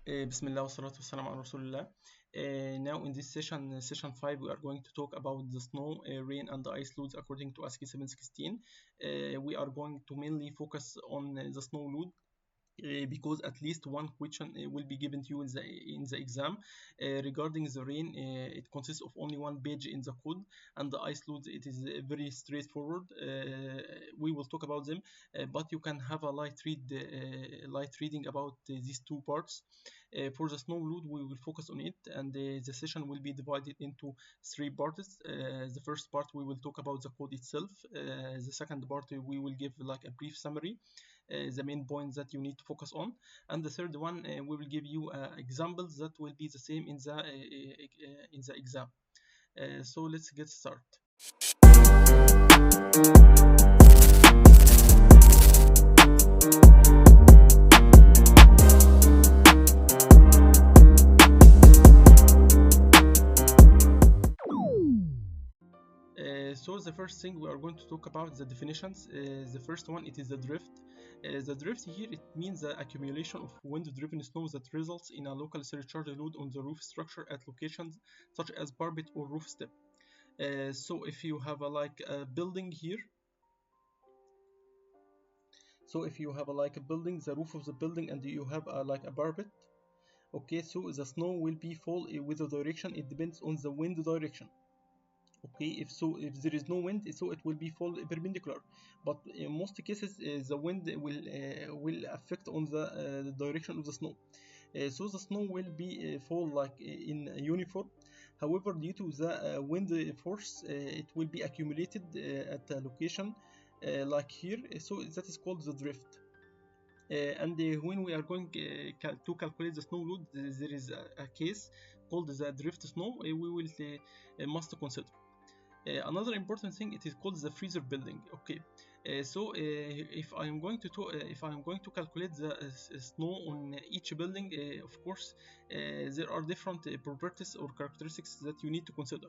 Bismillah wa salatu wassalam ala Rasulullah. Now in this session 5, we are going to talk about the snow, rain, and the ice loads according to ASCE 716. We are going to mainly focus on the snow load. Because at least one question will be given to you in the exam. Regarding the rain, it consists of only one page in the code, and the ice loads, it is very straightforward. We will talk about them, but you can have a light reading about these two parts. For the snow load, we will focus on it, and the session will be divided into three parts. The first part, we will talk about the code itself. The second part, we will give like a brief summary, the main points that you need to focus on, and the third one, we will give you examples that will be the same in the exam. So let's get started. So the first thing we are going to talk about the definitions. The first one, it is the drift. The drift here, it means the accumulation of wind-driven snow that results in a local surcharge load on the roof structure at locations such as parapet or roof step. So if you have a building here, a building, the roof of the building, and you have a parapet. Okay, so the snow will be fall with the direction. It depends on the wind direction. Okay, if there is no wind, so it will be fall perpendicular, but in most cases the wind will affect on the direction of the snow, so the snow will be fall in uniform. However, due to the wind force, it will be accumulated at a location like here, so that is called the drift. And when we are going to calculate the snow load, there is a case called the drift snow we will must consider. Another important thing, it is called the freezer building. Okay, so if I am going to calculate the snow on each building, of course there are different properties or characteristics that you need to consider.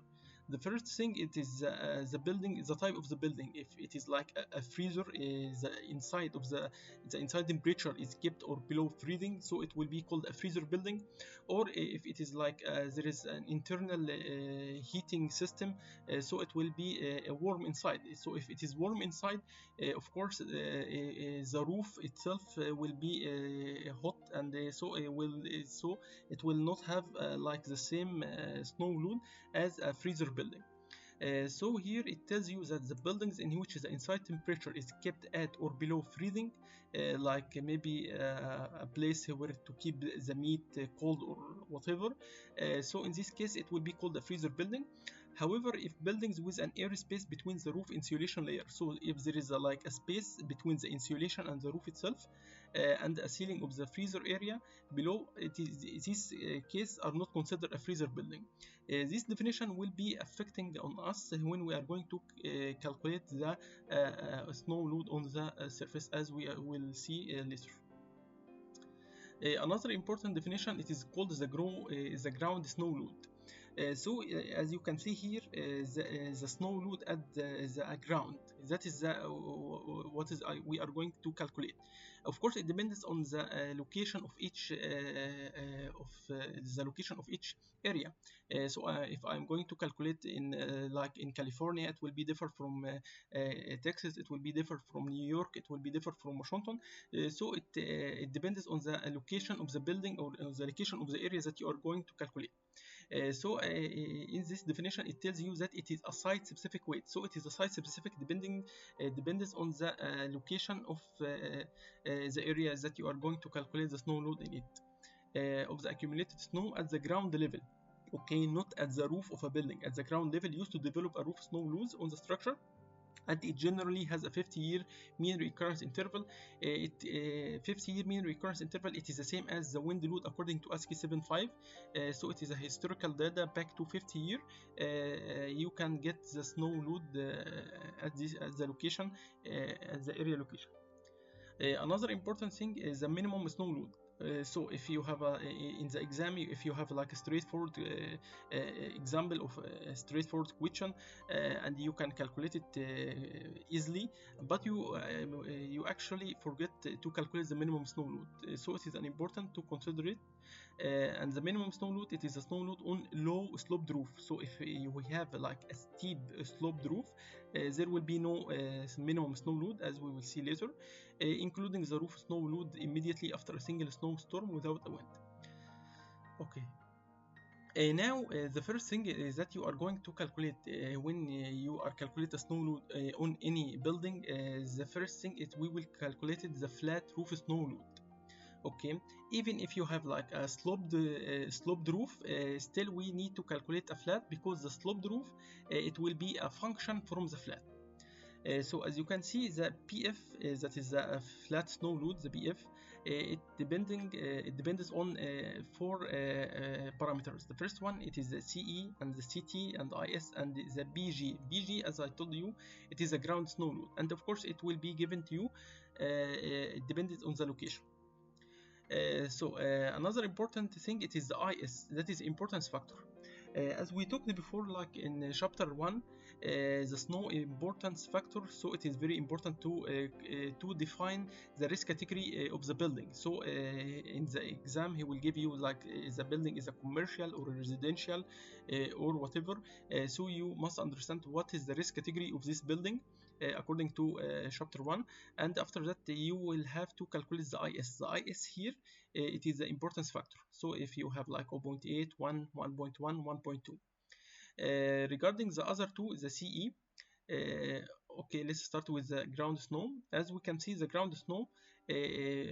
The first thing, it is the building, the type of the building. If it is like a freezer, the inside of the inside temperature is kept or below freezing, so it will be called a freezer building. Or if it is like there is an internal heating system, so it will be warm inside. So if it is warm inside, of course the roof itself will be hot, and so it will not have like the same snow load as a freezer building. So here it tells you that the buildings in which the inside temperature is kept at or below freezing, like maybe a place where to keep the meat cold or whatever, so in this case it will be called a freezer building. However, if buildings with an air space between the roof insulation layer, so if there is a space between the insulation and the roof itself, and a ceiling of the freezer area below, this case are not considered a freezer building. This definition will be affecting on us when we are going to calculate the snow load on the surface, as we will see later. Another important definition, it is called the ground snow load. So as you can see here, the snow load at the ground, that is we are going to calculate. Of course, it depends on the location of each area. So if I'm going to calculate in in California, it will be different from Texas, it will be different from New York, it will be different from Washington. So it depends on the location of the building or the location of the area that you are going to calculate. So in this definition, it tells you that it is a site-specific weight. So it is a site-specific depends on the location of the area that you are going to calculate the snow load in it, of the accumulated snow at the ground level. Okay, not at the roof of a building. At the ground level, used to develop a roof snow loads on the structure, and it generally has a 50-year mean recurrence interval. 50-year mean recurrence interval, it is the same as the wind load according to ASCE 7.5. So it is a historical data back to 50 years. You can get the snow load at the location, at the area location. Another important thing is the minimum snow load. So if you have in the exam, if you have like a straightforward example of a straightforward question, and you can calculate it easily, but you actually forget to calculate the minimum snow load. So it is an important to consider it. And the minimum snow load, it is a snow load on low sloped roof. So if we have like a steep sloped roof, there will be no minimum snow load, as we will see later, including the roof snow load immediately after a single snowstorm without a wind. Okay. Now the first thing is that you are going to calculate when you are calculate a snow load on any building. The first thing is we will calculate the flat roof snow load. Okay, even if you have like a sloped roof, still we need to calculate a flat, because the sloped roof it will be a function from the flat. So as you can see, the PF, that is the flat snow load, the PF, it depends on four parameters. The first one, it is the CE and the CT and IS and the BG. BG, as I told you, it is a ground snow load, and of course it will be given to you. It depends on the location. Another important thing, it is the IS, that is importance factor. As we talked before, like in chapter 1, the snow importance factor, so it is very important to define the risk category of the building. So in the exam, he will give you like the building is a commercial or residential or whatever. So you must understand what is the risk category of this building according to chapter 1, and after that you will have to calculate the IS. The IS here, it is the importance factor. So if you have like 0.8, 1, 1.1, 1.2. Regarding the other two, the CE, okay, let's start with the ground snow. As we can see, the ground snow,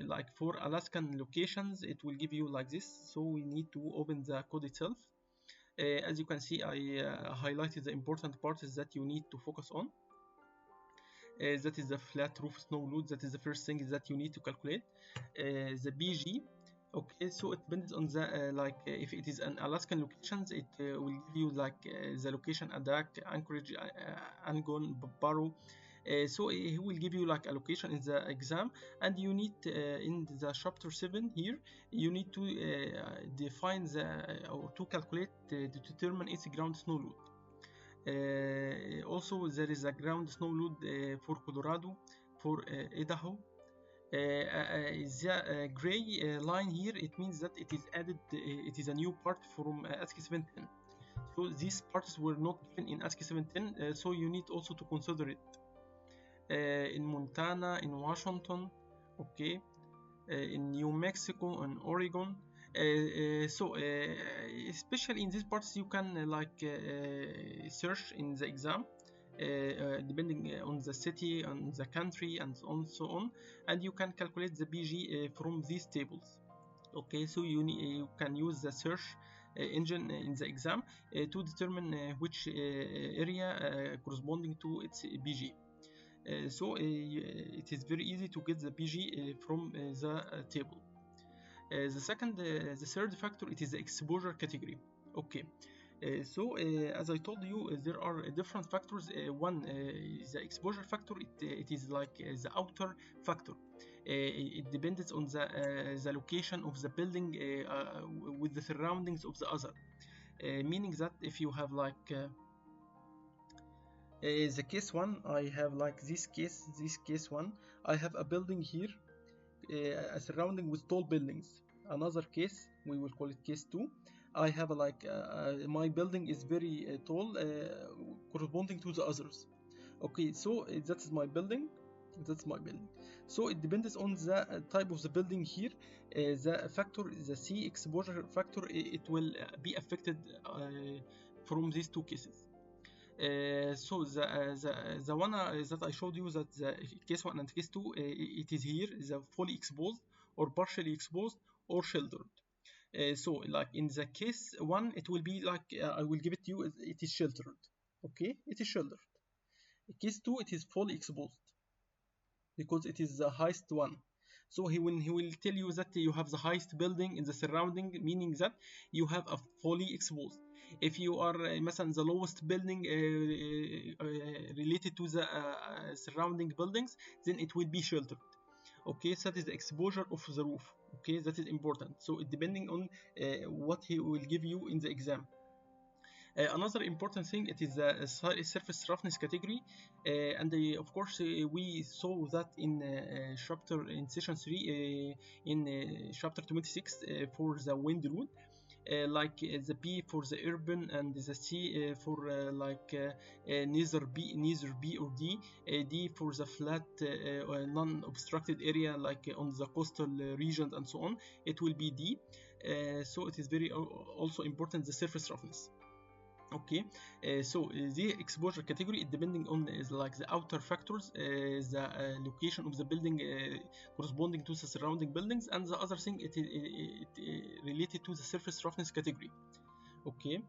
like for Alaskan locations, it will give you like this. So we need to open the code itself. As you can see, I highlighted the important parts that you need to focus on. That is the flat roof snow load. That is the first thing that you need to calculate. The BG, okay, so it depends on the if it is an Alaskan locations, it will give you like the location: Adak, Anchorage, Angon, Barrow. So he will give you like a location in the exam, and you need in the chapter 7 here, you need to define or to calculate to determine its ground snow load. Also, there is a ground snow load for Colorado, for Idaho. The gray line here, it means that it is added, it is a new part from ASCE 710. So these parts were not given in ASCE 710, so you need also to consider it. In Montana, in Washington, okay, in New Mexico, and Oregon. Especially in these parts, you can search in the exam, depending on the city, on the country, and so on, and you can calculate the BG from these tables. Okay, so you can use the search engine in the exam to determine which area corresponding to its BG. It is very easy to get the BG from the table. The third factor, it is the exposure category. Okay, as I told you, there are different factors. One is the exposure factor. It is like the outer factor. It depends on the location of the building with the surroundings of the other. Meaning that if you have like the case 1, I have like this case 1, I have a building here, a surrounding with tall buildings. Another case, we will call it case 2, I have my building is very tall, corresponding to the others. Okay, so that's my building. So it depends on the type of the building here. The factor, the C exposure factor, it will be affected from these two cases. So the one that I showed you, that the case 1 and case 2, it is here the fully exposed or partially exposed or sheltered. So like in the case 1, it will be like I will give it to you, it is sheltered. Okay, it is sheltered. Case 2, it is fully exposed because it is the highest one. So he will tell you that you have the highest building in the surrounding, meaning that you have a fully exposed. If you are the lowest building related to the surrounding buildings, then it will be sheltered. Okay, so that is the exposure of the roof. Okay, that is important. So it depending on what he will give you in the exam. Another important thing, it is the surface roughness category, and of course we saw that in chapter in session 3 in chapter 26 for the wind load. Like the B for the urban and the C for neither B or D. D for the flat non-obstructed area like on the coastal regions and so on. It will be D. So it is very also important, the surface roughness. Okay, so the exposure category depending on like the outer factors, the location of the building corresponding to the surrounding buildings, and the other thing it related to the surface roughness category. Okay,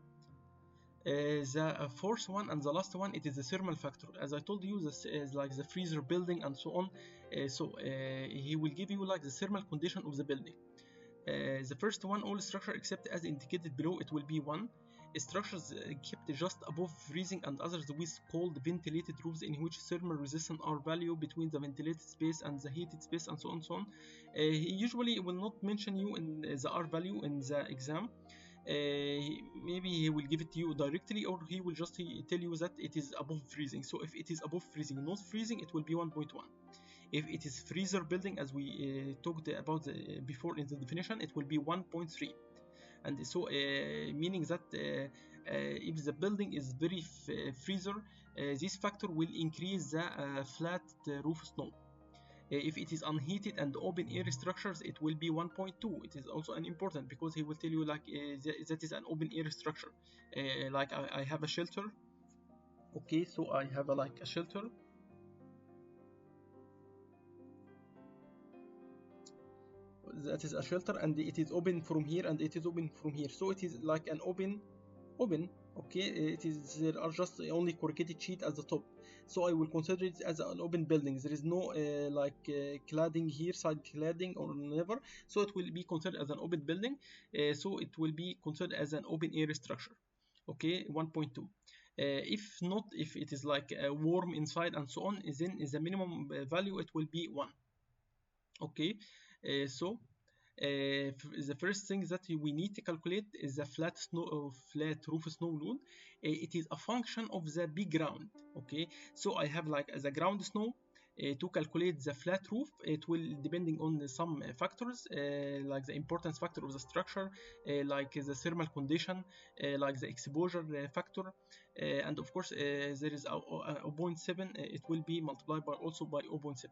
the fourth one and the last one, it is the thermal factor. As I told you, this is like the freezer building and so on. He will give you like the thermal condition of the building. The first one, all structure except as indicated below, it will be 1. Structures kept just above freezing and others with cold ventilated roofs in which thermal resistance are value between the ventilated space and the heated space and so on and so on. He usually will not mention you in the R value in the exam. Maybe he will give it to you directly, or he will just tell you that it is above freezing. So if it is above freezing, not freezing, it will be 1.1. If it is freezer building, as we talked about before in the definition, it will be 1.3. And so meaning that if the building is very freezer, this factor will increase the flat roof snow. If it is unheated and open air structures, it will be 1.2. It is also an important, because he will tell you like that is an open air structure. Like I have a shelter. Okay, so I have like a shelter. That is a shelter, and it is open from here and it is open from here, so it is like an open. Okay, it is, there are just only corrugated sheet at the top, so I will consider it as an open building. There is no cladding here, side cladding or never, so it will be considered as an open building. So it will be considered as an open air structure. Okay, 1.2. If not, if it is like warm inside and so on, then the minimum value it will be 1. Okay, so the first thing that we need to calculate is the flat roof snow load. It is a function of the B ground. Okay, so I have like the ground snow. To calculate the flat roof, it will depending on some factors, like the importance factor of the structure, like the thermal condition, like the exposure factor, and of course there is a 0.7. It will be multiplied by also by 0.7.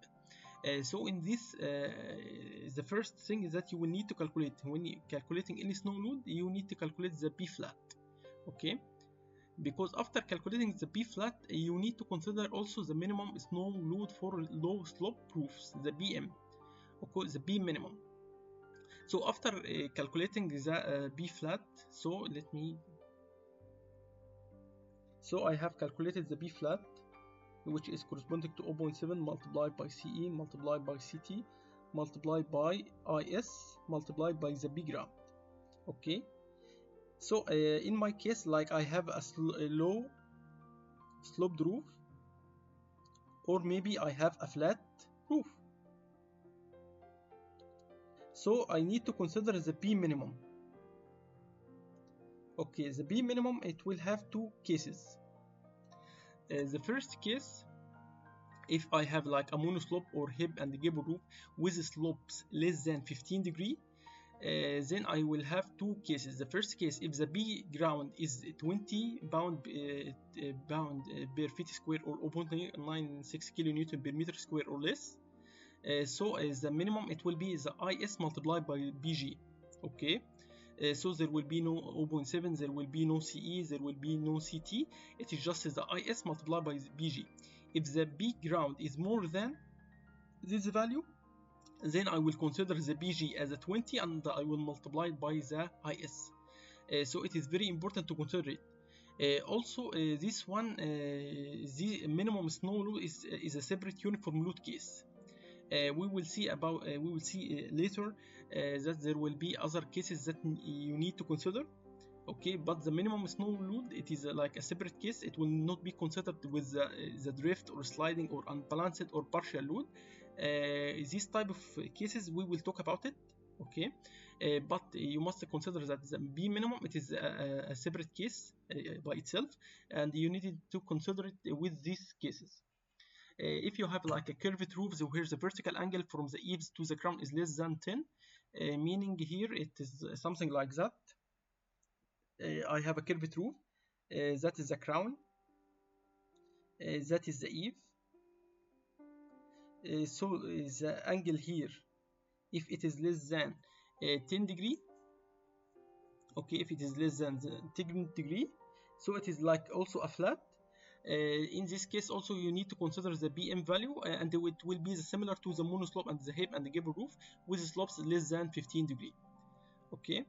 So in this, the first thing is that you will need to calculate, when you calculating any snow load, you need to calculate the B flat. Okay, because after calculating the B flat, you need to consider also the minimum snow load for low slope roofs, the BM. Okay, the B minimum. So after calculating the B flat, so I have calculated the B flat, which is corresponding to 0.7 multiplied by CE multiplied by CT multiplied by IS multiplied by the B ground. Okay, so in my case, like I have a low sloped roof, or maybe I have a flat roof, so I need to consider the B minimum. Okay, the B minimum, it will have two cases. The first case, if I have like a monoslope or hip and gable roof with slopes less than 15 degrees, then I will have two cases. The first case, if the B ground is 20 pound per feet square or 0.96 kilonewton per meter square or less, so as the minimum, it will be the IS multiplied by BG. Okay, so there will be no 0.7, there will be no CE, there will be no CT. It is just the IS multiplied by BG. If the B ground is more than this value, then I will consider the BG as a 20 and I will multiply it by the IS. So it is very important to consider it. Also, this one, the minimum snow load is a separate uniform load case. We will see later that there will be other cases that you need to consider. Okay, but the minimum snow load, it is like a separate case. It will not be considered with the drift or sliding or unbalanced or partial load. These type of cases we will talk about it, okay, but you must consider that the B minimum, it is a separate case by itself, and you need to consider it with these cases. If you have like a curved roof where the vertical angle from the eaves to the ground is less than 10, meaning here it is something like that. I have a curved roof, that is the crown, that is the eave. So the angle here, if it is less than 10 degree, okay, if it is less than 10 degree, so it is like also a flat. In this case also you need to consider the BM value, and it will be similar to the monoslope and the hip and the gable roof with slopes less than 15 degree, okay.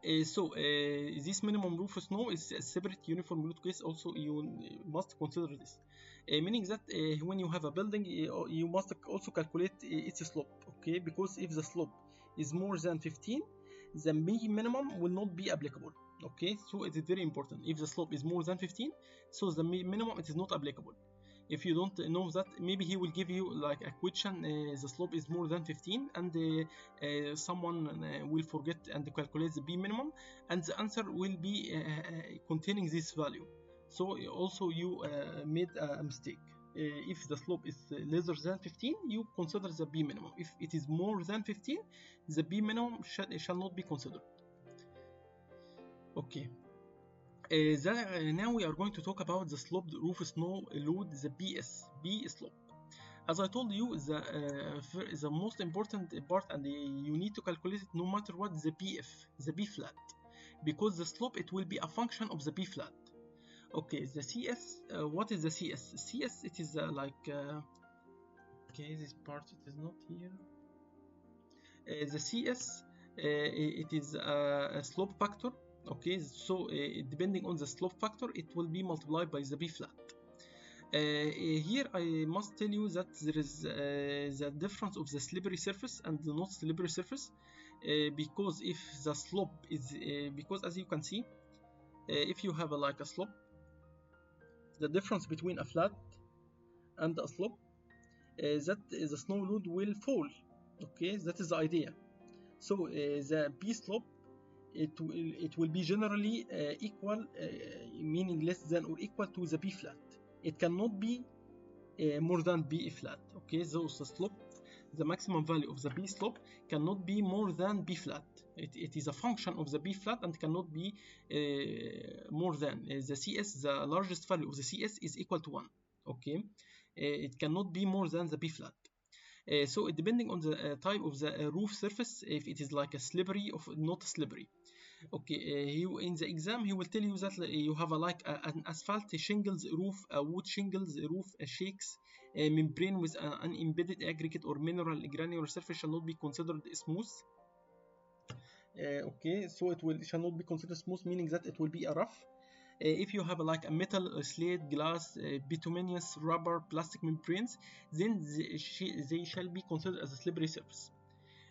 This minimum roof snow is a separate uniform load case. Also, you must consider this, meaning that when you have a building, you must also calculate its slope, okay? Because if the slope is more than 15, the minimum will not be applicable, okay? So it is very important. If the slope is more than 15, so the minimum it is not applicable. If you don't know that, maybe he will give you like a question, the slope is more than 15, and someone will forget and calculate the B minimum, and the answer will be containing this value. So also you made a mistake. If the slope is lesser than 15, you consider the B minimum. If it is more than 15, the B minimum shall not be considered. Okay. Now we are going to talk about the sloped roof snow load, the B slope. As I told you, the most important part, and you need to calculate it no matter what, the B flat, because the slope it will be a function of the B flat. Okay, the CS, what is the CS? CS, it is okay, this part it is not here. The CS, it is a slope factor. Okay, so depending on the slope factor, it will be multiplied by the B flat. Here I must tell you that there is the difference of the slippery surface and the not slippery surface, because if the slope is because as you can see, if you have like a slope, the difference between a flat and a slope, that the snow load will fall. Okay, that is the idea. So the B slope, it will be generally equal, meaning less than or equal to the B flat. It cannot be more than B flat. Okay, so the slope, the maximum value of the B slope cannot be more than B flat. It is a function of the B flat and cannot be more than the CS. The largest value of the CS is equal to 1. Okay, it cannot be more than the B flat. So depending on the type of the roof surface, if it is like a slippery or not slippery. Okay, in the exam he will tell you that you have an asphalt shingles roof, a wood shingles roof, a shakes membrane with an embedded aggregate or mineral granular surface shall not be considered smooth. Okay, so it shall not be considered smooth, meaning that it will be a rough. If you have like a metal, slate, glass, bituminous, rubber, plastic membranes, then they shall be considered as a slippery surface.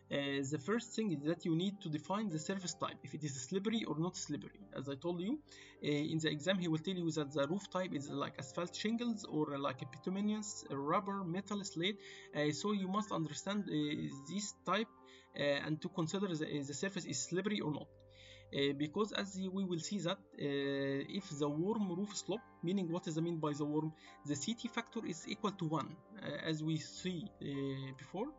The first thing is that you need to define the surface type, if it is slippery or not slippery. As I told you, in the exam he will tell you that the roof type is like asphalt shingles or like a bituminous, rubber, metal, slate. So you must understand this type and to consider the surface is slippery or not. Because as we will see that if the worm roof slope, meaning what is the mean by the worm, the CT factor is equal to 1, as we see before.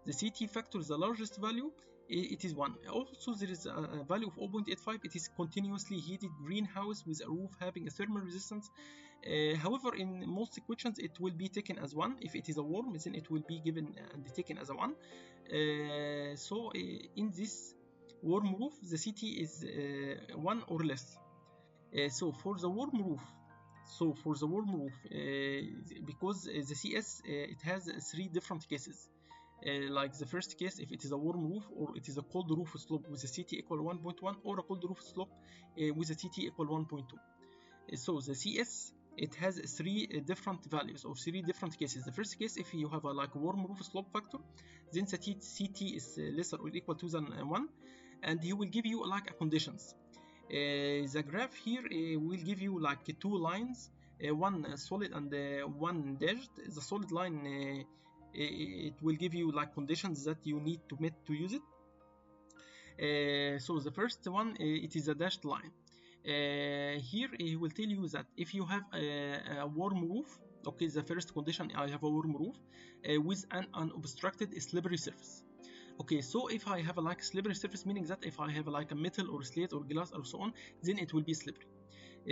The CT factor, the largest value, it is 1. Also there is a value of 0.85. It is continuously heated greenhouse with a roof having a thermal resistance. However, in most equations it will be taken as 1. If it is a worm, then it will be given and taken as a 1. So in this worm roof, the CT is 1 or less. So for the worm roof, because the CS it has 3 different cases. Like the first case, if it is a warm roof, or it is a cold roof slope with a CT equal 1.1, or a cold roof slope with a CT equal 1.2. So the CS, it has 3 different values of 3 different cases. The first case, if you have a like warm roof slope factor, then the CT is lesser or equal to than 1, and he will give you like a conditions. The graph here will give you like 2 lines, one solid and one dashed. The solid line it will give you like conditions that you need to meet to use it. So the first one, it is a dashed line. Here he will tell you that if you have a warm roof, okay, the first condition, I have a warm roof with an unobstructed slippery surface. Okay, so if I have a like slippery surface, meaning that if I have like a metal or slate or glass or so on, then it will be slippery.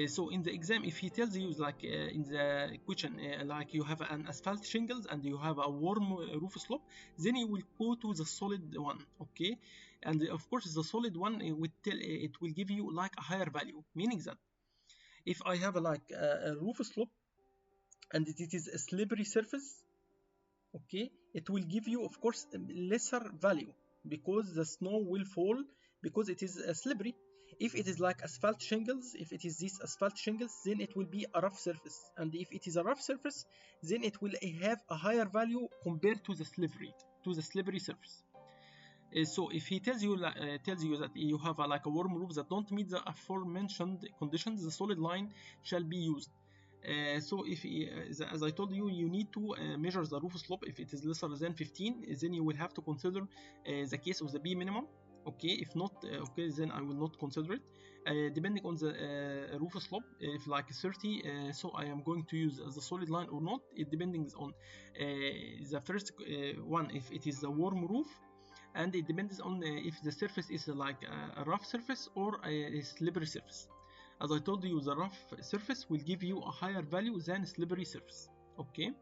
So in the exam, if he tells you like in the question like you have an asphalt shingles and you have a warm roof slope, then you will go to the solid one, okay? And of course the solid one it will give you like a higher value, meaning that if I have like a roof slope and it is a slippery surface, okay, it will give you of course lesser value because the snow will fall because it is slippery. If it is like asphalt shingles, if it is this asphalt shingles, then it will be a rough surface, and if it is a rough surface, then it will have a higher value compared to the slippery surface. So if he tells you that you have like a warm roof that don't meet the aforementioned conditions, the solid line shall be used. So if as I told you, you need to measure the roof slope. If it is lesser than 15, then you will have to consider the case of the B minimum. Okay, if not, okay, then I will not consider it. Depending on the roof slope, if like 30, so I am going to use the solid line or not. It depends on the first one, if it is a warm roof, and it depends on if the surface is like a rough surface or a slippery surface. As I told you, the rough surface will give you a higher value than slippery surface. Okay.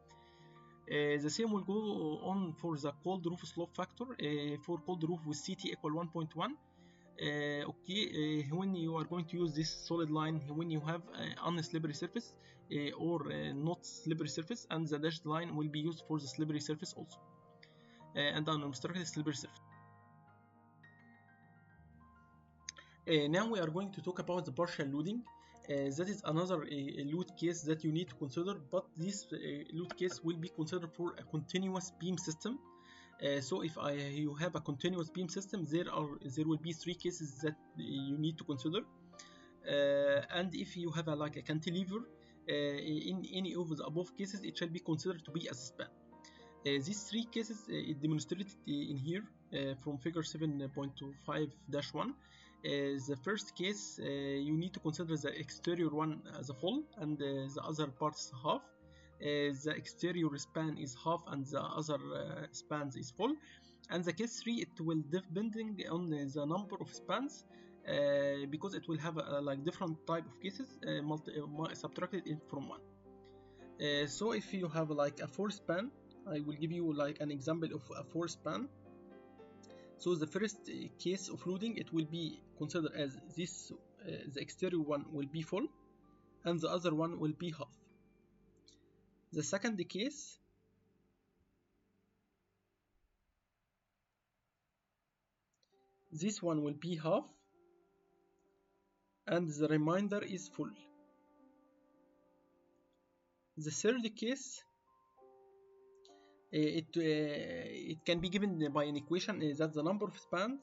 The same will go on for the cold roof slope factor. For cold roof with CT equal 1.1. Okay, when you are going to use this solid line, when you have unslippery surface or not slippery surface, and the dashed line will be used for the slippery surface also, and unobstructed slippery surface. Now we are going to talk about the partial loading. That is another load case that you need to consider, but this load case will be considered for a continuous beam system. So if you have a continuous beam system, there will be 3 cases that you need to consider. And if you have like a cantilever, in any of the above cases, it shall be considered to be as a span. These 3 cases it demonstrated in here from figure 7.5-1. The first case, you need to consider the exterior one as a full and the other parts half. The exterior span is half and the other spans is full. And the case 3, it will depending on the number of spans because it will have like different type of cases subtracted from one. So if you have like a 4 span, I will give you like an example of a 4 span. So the first case of loading, it will be considered as this, the exterior one will be full and the other one will be half. The second case, this one will be half and the remainder is full. The third case, it can be given by an equation that the number of spans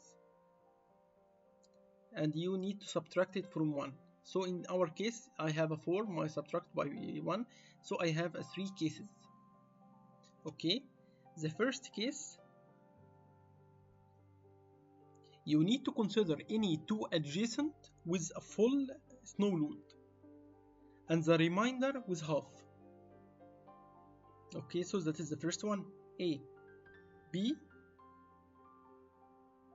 and you need to subtract it from 1. So in our case, I have a 4, I subtract by 1, so I have 3 cases. Okay, the first case, you need to consider any 2 adjacent with a full snow load and the remainder with half. Okay, so that is the first one. A. B,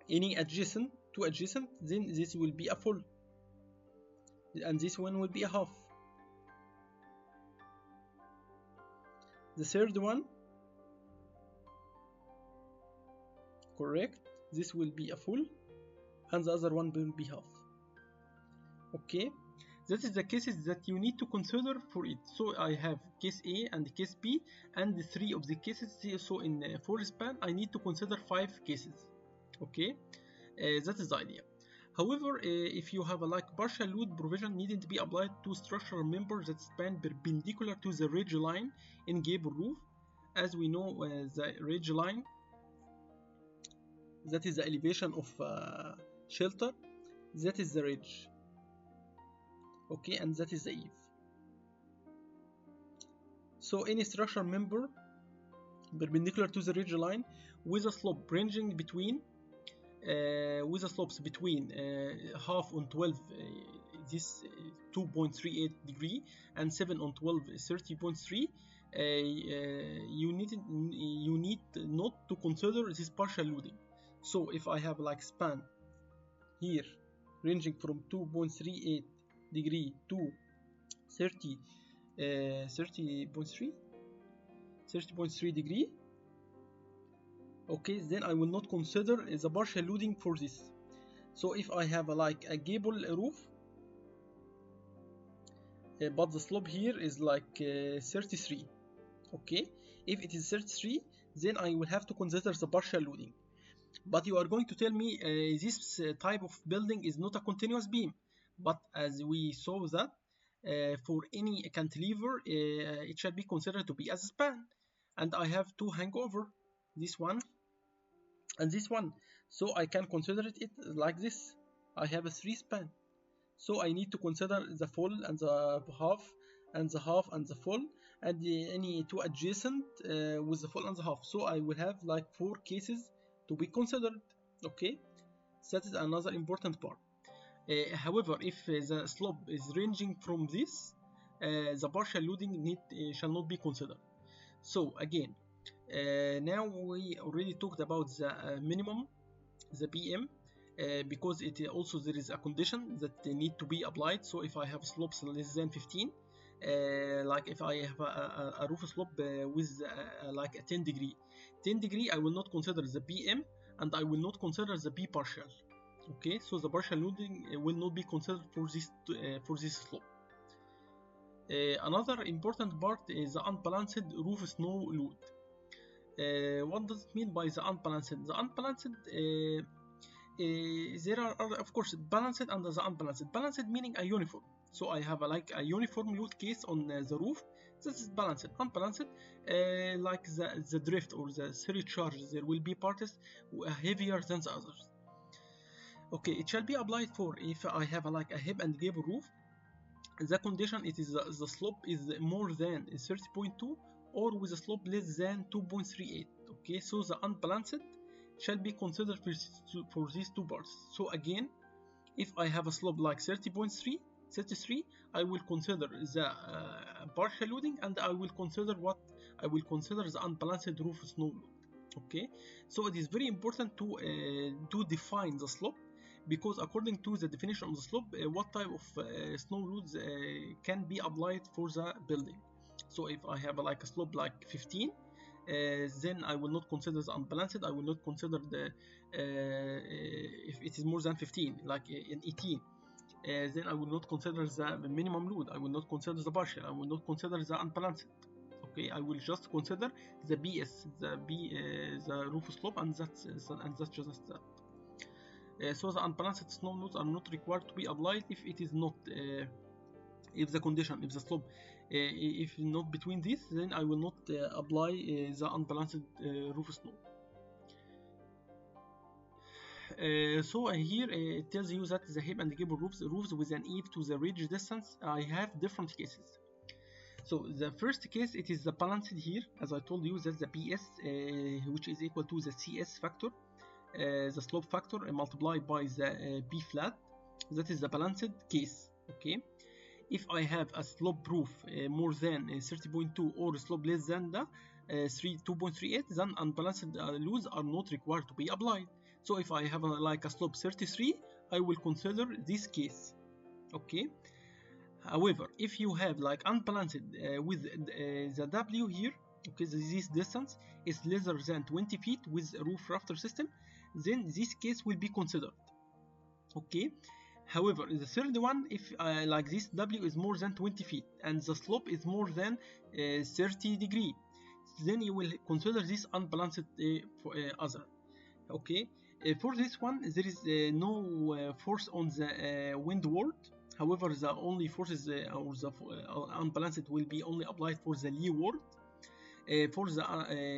any adjacent, 2 adjacent, then this will be a full and this one will be a half. The third one, correct, this will be a full and the other one will be half. Okay, that is the cases that you need to consider for it. So I have case A and case B and the 3 of the cases. So in 4 span, I need to consider 5 cases. Okay, that is the idea. However, if you have a like partial load provision needing to be applied to structural members that span perpendicular to the ridge line in gable roof, as we know, the ridge line, that is the elevation of shelter, that is the ridge. Okay, and that is the eave. So any structural member perpendicular to the ridge line with a slope ranging between with the slopes between half on 12 this 2.38 degree and 7 on 12 30.3. You need not to consider this partial loading. So if I have like span here ranging from 2.38 degree to 30.3 degree, okay, then I will not consider the partial loading for this. So if I have like a gable roof, but the slope here is like 33, okay, if it is 33, then I will have to consider the partial loading. But you are going to tell me this type of building is not a continuous beam, but as we saw that for any cantilever it shall be considered to be as a span, and I have two hangover, this one and this one, so I can consider it like this. I have a 3 span, so I need to consider the full and the half and the half and the full and any two adjacent with the full and the half. So I will have like 4 cases to be considered. Okay, that is another important part. However, if the slope is ranging from this, the partial loading shall not be considered. So again, now we already talked about the minimum, the BM, because it also there is a condition that they need to be applied. So if I have slopes less than 15, like if I have a roof slope with like a 10 degree, I will not consider the BM and I will not consider the B partial. Okay, so the partial loading will not be considered for this slope. Another important part is the unbalanced roof snow load. What does it mean by the unbalanced? The unbalanced, there are of course balanced and the unbalanced. Balanced meaning a uniform. So I have like a uniform load case on the roof. This is balanced. Unbalanced, like the drift or the surcharge, there will be parts heavier than the others. Okay, it shall be applied for if I have like a hip and gable roof. The condition it is the slope is more than 30.2 or with a slope less than 2.38. Okay, so the unbalanced shall be considered for these two parts. So again, if I have a slope like 30.3, 33, I will consider the partial loading and I will consider the unbalanced roof snow load. Okay, so it is very important to define the slope, because according to the definition of the slope, what type of snow loads can be applied for the building. So if I have like a slope like 15, then I will not consider the unbalanced. I will not consider the if it is more than 15, like in 18, then I will not consider the minimum load. I will not consider the partial. I will not consider the unbalanced. Okay, I will just consider the BS, the roof slope, and that's just that. So the unbalanced snow loads are not required to be applied if it is not if the condition, if the slope if not between these, then I will not apply the unbalanced roof snow. So here it tells you that the hip and gable roofs with an eave to the ridge distance, I have different cases. So the first case, it is the balanced here, as I told you, that the BS which is equal to the CS factor, the slope factor multiplied by the B flat. That is the balanced case. Okay, if I have a slope roof more than 30.2 or slope less than the 2.38, then unbalanced loads are not required to be applied. So if I have like a slope 33, I will consider this case. Okay. However, if you have like unbalanced with the W here, okay, this distance is lesser than 20 feet with roof rafter system, then this case will be considered. Okay. However, the third one, if like this W is more than 20 feet and the slope is more than 30 degree, then you will consider this unbalanced other. Okay. For this one, there is no force on the windward. However, the only forces or the unbalanced will be only applied for the leeward. For the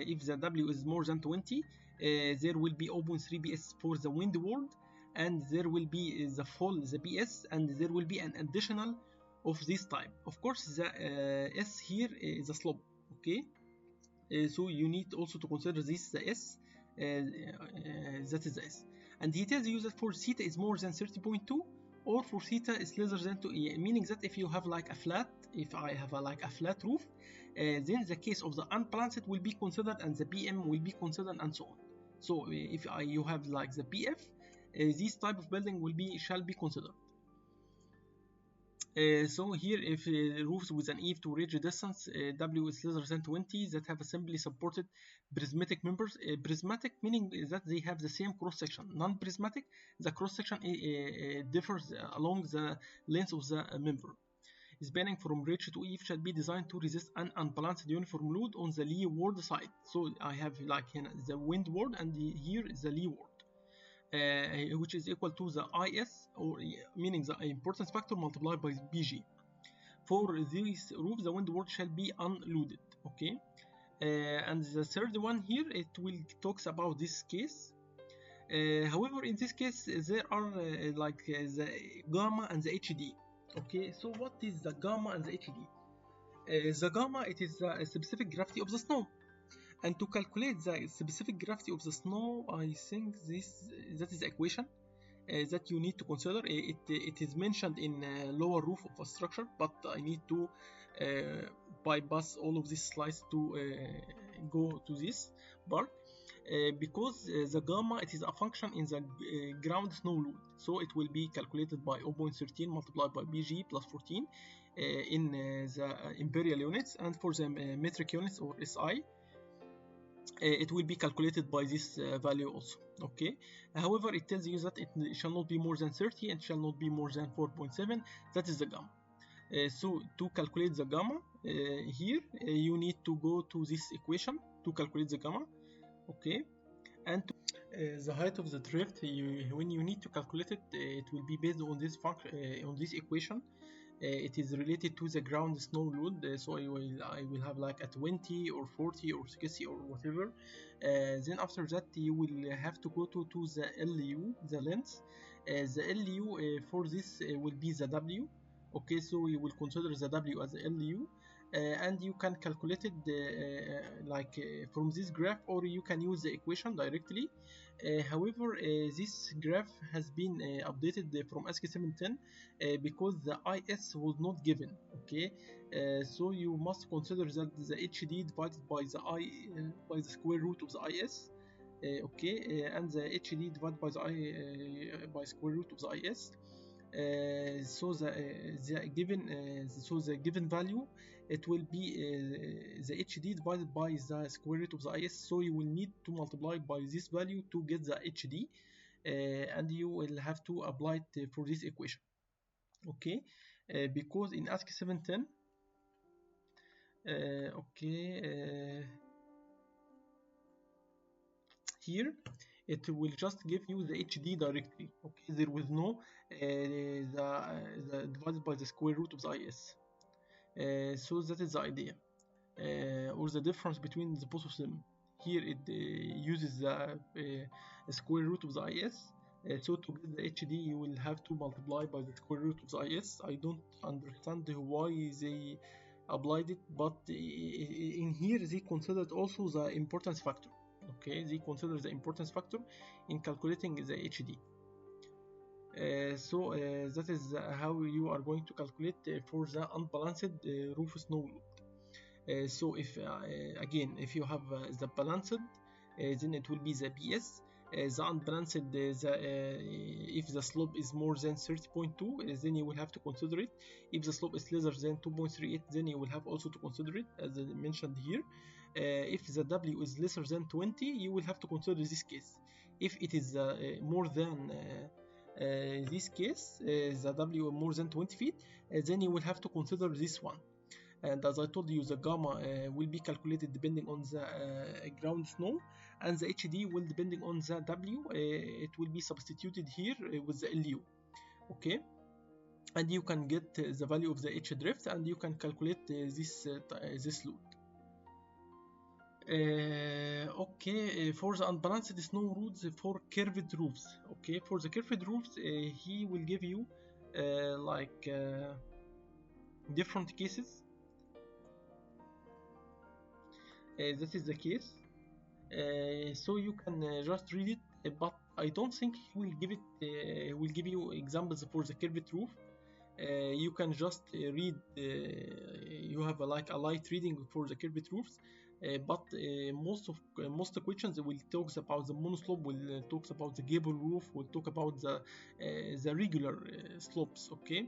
if the W is more than 20, there will be 0.3 BS for the windward, and there will be the BS, and there will be an additional of this type. Of course, the S here is a slope. Okay, So you need also to consider this the S, that is the S. And he tells you that for theta is more than 30.2 or for theta is lesser than 2, meaning that if you have like a flat, if I have like a flat roof, then the case of the unbalanced will be considered and the BM will be considered and so on. So if you have like the BF, this type of building shall be considered. So here, if roofs with an eave to ridge distance W is lesser than 20 that have a simply supported prismatic members, prismatic meaning that they have the same cross section. Non-prismatic, the cross section differs along the length of the member. Spanning from ridge to eave shall be designed to resist an unbalanced uniform load on the leeward side. So I have like here the windward and here is the leeward. Which is equal to the IS, or meaning the importance factor multiplied by BG. For this roof, the windward shall be unloaded. Okay, and the third one here, it will talks about this case. However, in this case, there are like the gamma and the HD. Okay, so what is the gamma and the HD? The gamma, it is the specific gravity of the snow. And to calculate the specific gravity of the snow, I think that is the equation that you need to consider. It is mentioned in lower roof of a structure, but I need to bypass all of these slides to go to this part. Because the gamma, it is a function in the ground snow load, so it will be calculated by 0.13 multiplied by BG plus 14 in the imperial units, and for the metric units or SI, it will be calculated by this value also. Okay, however, it tells you that it shall not be more than 30 and shall not be more than 4.7. That is the gamma. So to calculate the gamma, here you need to go to this equation to calculate the gamma. Okay, and the height of the drift, when you need to calculate it, it will be based on this function, on this equation. It is related to the ground snow load, so I will have like a 20 or 40 or 60 or whatever. Then after that you will have to go to the LU, the length. The LU for this will be the W. Okay, so you will consider the W as the LU, and you can calculate it from this graph, or you can use the equation directly. However, this graph has been updated from ASCE 710 because the IS was not given. Okay, so you must consider that the HD divided by the square root of the IS. Okay, and the HD divided by the by square root of the IS. So the given value, it will be the HD divided by the square root of the IS, so you will need to multiply by this value to get the HD, and you will have to apply it for this equation. Okay, because in ASCII 710, here it will just give you the HD directly. Okay, there was no the divided by the square root of the IS. So that is the idea, or the difference between the both of them. Here it uses the square root of the IS. So to get the HD, you will have to multiply by the square root of the IS. I don't understand why they applied it, but in here they considered also the importance factor. Okay, they consider the importance factor in calculating the HD. So that is how you are going to calculate for the unbalanced roof snow load. So if again, if you have the balanced, then it will be the BS. The unbalanced, if the slope is more than 30.2, then you will have to consider it. If the slope is lesser than 2.38, then you will have also to consider it, as I mentioned here. If the W is lesser than 20, you will have to consider this case. If it is more than this case, the W more than 20 feet, then you will have to consider this one. And as I told you, the gamma will be calculated depending on the ground snow, and the HD will depending on the W. It will be substituted here with the LU. Okay, and you can get the value of the H drift, and you can calculate this load. Okay, for the unbalanced snow roads for curved roofs. Okay, for the curved roofs, he will give you different cases. That is the case. So you can just read it, but I don't think he will give it. Will give you examples for the curved roof. You can just read. You have like a light reading for the curved roofs, but most questions will talks about the monoslope. Will talks about the gable roof. Will talk about the regular slopes. Okay.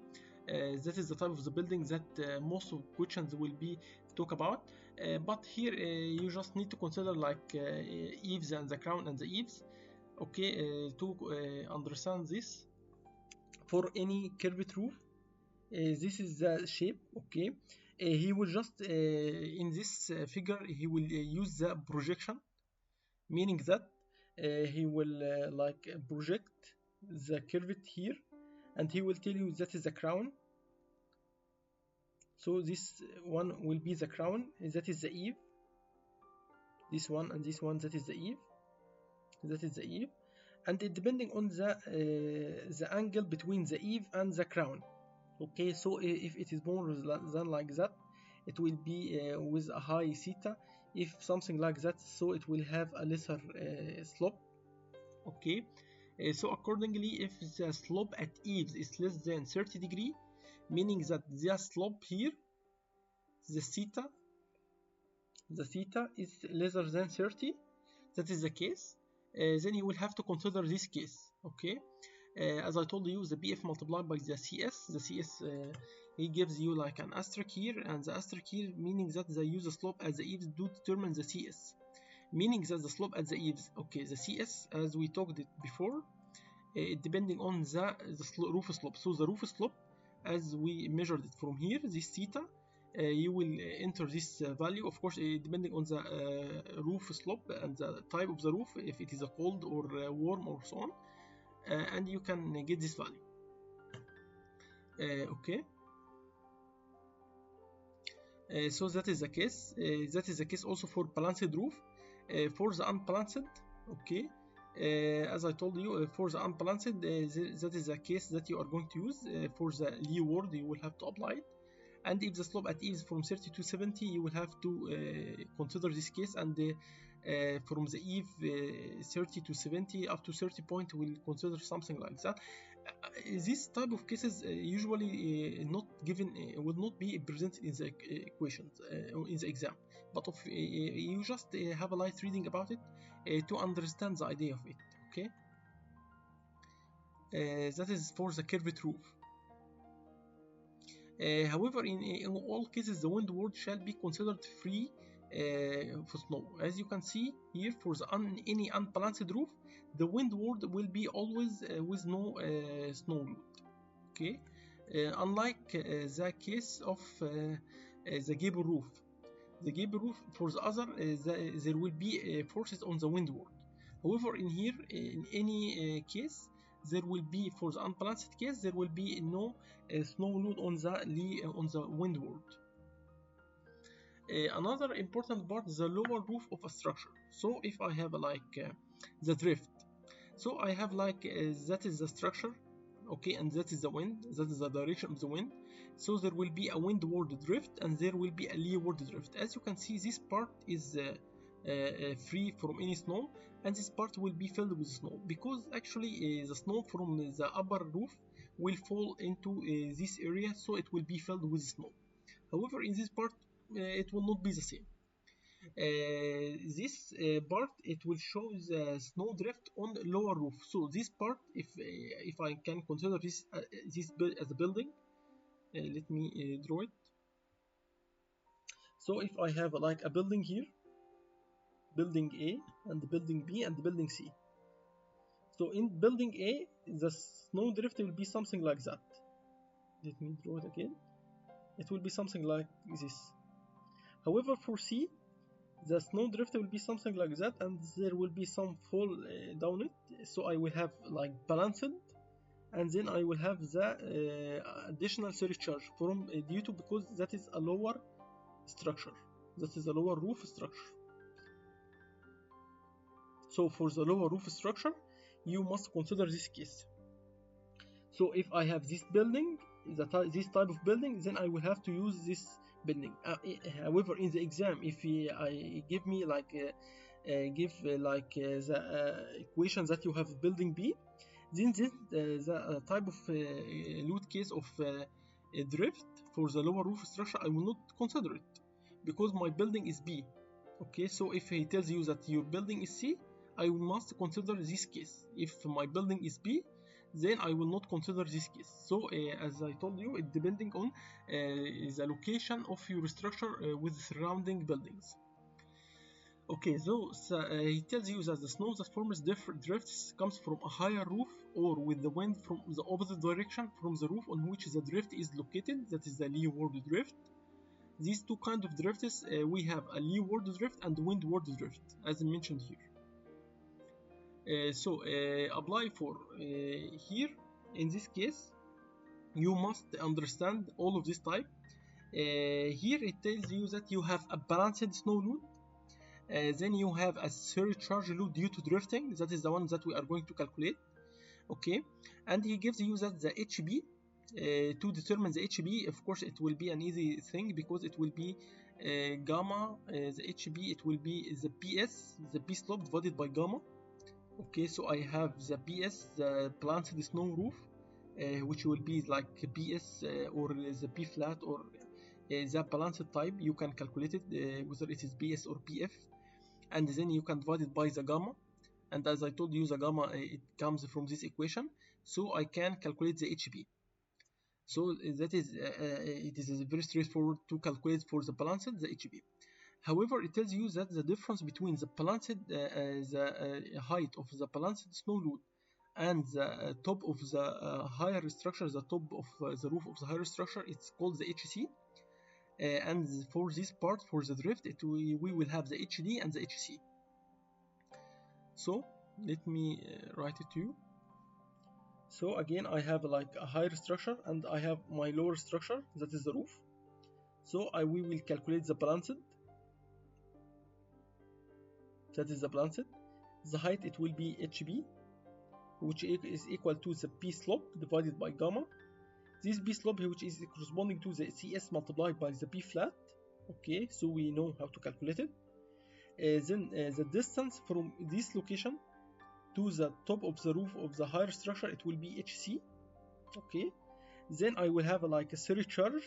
That is the type of the building that most of questions will be talk about. But here you just need to consider like eaves and the crown and the eaves. Okay, to understand this for any curved roof. This is the shape. Okay, he will just in this figure he will use the projection, meaning that he will like project the curve here, and he will tell you that is the crown. So this one will be the crown, that is the eave. This one and this one, that is the eave. That is the eave, and it depending on the angle between the eave and the crown. Okay, so if it is more than like that, it will be with a high theta. If something like that, so it will have a lesser slope. Okay, so accordingly, if the slope at eaves is less than 30 degree, meaning that the slope here, the theta is lesser than 30, that is the case, then you will have to consider this case. Okay, as I told you, the BF multiplied by the CS, he gives you like an asterisk here, and the asterisk here meaning that they use the slope at the eaves to determine the CS, meaning that the slope at the eaves, okay, the CS as we talked it before, depending on the roof slope. So the roof slope, as we measured it from here, this theta, you will enter this value, of course, depending on the roof slope and the type of the roof, if it is a cold or warm or so on, and you can get this value. Okay. So that is the case. That is the case also for balanced roof. For the unbalanced, okay, as I told you, for the unbalanced, that is the case that you are going to use. For the leeward, you will have to apply it. And if the slope at eaves from 30 to 70, you will have to consider this case, and from the eave 30 to 70 up to 30 point, we'll consider something like that. This type of cases usually not given, will not be presented in the equations in the exam, but if you just have a light reading about it to understand the idea of it. Okay, that is for the curved roof. However, in all cases, the windward shall be considered free for snow. As you can see here, for the any unbalanced roof, the windward will be always with no snow load. Okay, unlike the case of the gable roof. The gable roof, for the other, there will be forces on the windward. However, in here, in any case, there will be, for the unbalanced case, there will be no snow load on the windward. Another important part is the lower roof of a structure. So if I have like the drift, so I have like that is the structure, okay, and that is the wind, that is the direction of the wind. So there will be a windward drift and there will be a leeward drift. As you can see, this part is free from any snow, and this part will be filled with snow, because actually the snow from the upper roof will fall into this area, so it will be filled with snow. However, in this part it will not be the same. This part, it will show the snow drift on the lower roof. So this part, if I can consider this as a building, let me draw it. So if I have like a building here, building A and building B and building C. So in building A, the snow drift will be something like that. Let me draw it again. It will be something like this. However, for C, the snow drift will be something like that, and there will be some fall down it. So I will have like balanced, and then I will have the additional surcharge from due to, because that is a lower structure. That is a lower roof structure. So for the lower roof structure, you must consider this case. So if I have this building, this type of building, then I will have to use this building. However, in the exam, if I give me like the equation that you have building B, then the type of load case of drift for the lower roof structure, I will not consider it because my building is B. Okay, so if he tells you that your building is C, I must consider this case. If my building is B, then I will not consider this case. So as I told you, it depending on the location of your structure with surrounding buildings. Okay, so he tells you that the snow that forms different drifts comes from a higher roof or with the wind from the opposite direction from the roof on which the drift is located. That is the leeward drift. These two kinds of drifts, we have a leeward drift and windward drift, as mentioned here. Apply for here. In this case, you must understand all of this type. Here it tells you that you have a balanced snow load. Then you have a surcharge load due to drifting. That is the one that we are going to calculate. Okay, and he gives you that the HB. To determine the HB, of course, it will be an easy thing because it will be gamma. The HB, it will be the PS, the P slope divided by gamma. Okay, so I have the PS, the balanced snow roof, which will be like PS or the P flat or the balanced type. You can calculate it whether it is PS or PF, and then you can divide it by the gamma. And as I told you, the gamma it comes from this equation, so I can calculate the HB. So that is it is very straightforward to calculate for the balanced the HB. However, it tells you that the difference between the balanced height of the balanced snow load and the top of the higher structure, the top of the roof of the higher structure, it's called the HC. And for this part, for the drift, we will have the HD and the HC. So let me write it to you. So again, I have like a higher structure and I have my lower structure, that is the roof. So we will calculate the balanced. That is the balanced. The height, it will be HB, which is equal to the P slope divided by gamma. This P slope, which is corresponding to the CS multiplied by the P flat. Okay, so we know how to calculate it. Then the distance from this location to the top of the roof of the higher structure, it will be HC. Okay, then I will have like a surcharge.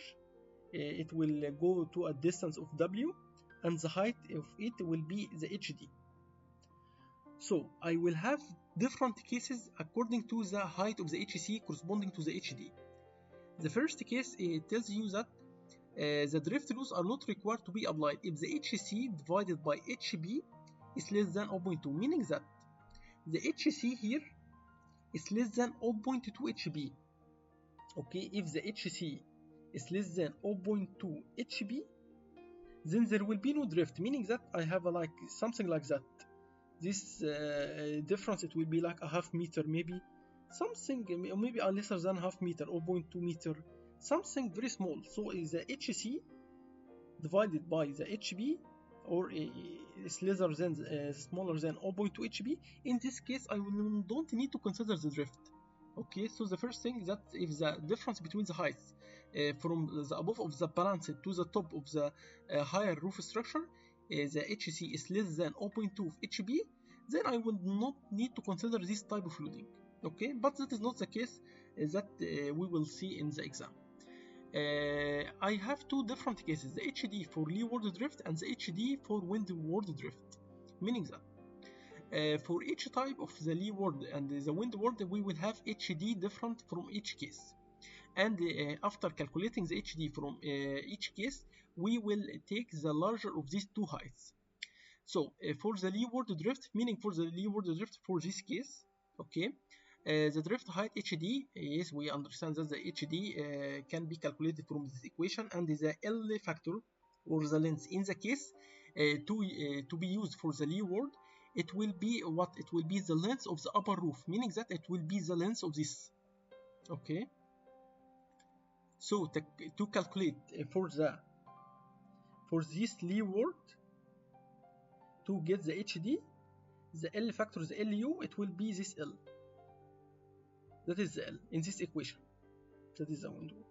It will go to a distance of W, and the height of it will be the HD. So I will have different cases according to the height of the HC corresponding to the HD. The first case, it tells you that the drift rules are not required to be applied if the HC divided by HB is less than 0.2, meaning that the HC here is less than 0.2 HB. Okay, if the HC is less than 0.2 HB, then there will be no drift, meaning that I have like something like that. This difference, it will be like a half meter, maybe something, maybe a lesser than half meter, 0.2 meter, something very small. So is the HC divided by the HB, or is lesser than smaller than 0.2 HB. In this case, I don't need to consider the drift. Okay, so the first thing that if the difference between the heights from the above of the balanced to the top of the higher roof structure, the HC is less than 0.2 HB, then I will not need to consider this type of loading. Okay, but that is not the case that we will see in the exam. I have two different cases, the HD for leeward drift and the HD for windward drift, meaning that for each type of the leeward and the windward, we will have HD different from each case. And after calculating the HD from each case, we will take the larger of these two heights. So for the leeward drift, meaning for the leeward drift for this case, okay, the drift height HD, yes, we understand that the HD can be calculated from this equation, and the L factor or the length in the case to be used for the leeward, it will be what? It will be the length of the upper roof, meaning that it will be the length of this. Okay. So to calculate for this leeward, to get the HD, the L factor, the LU, it will be this L. That is the L in this equation. That is the windward.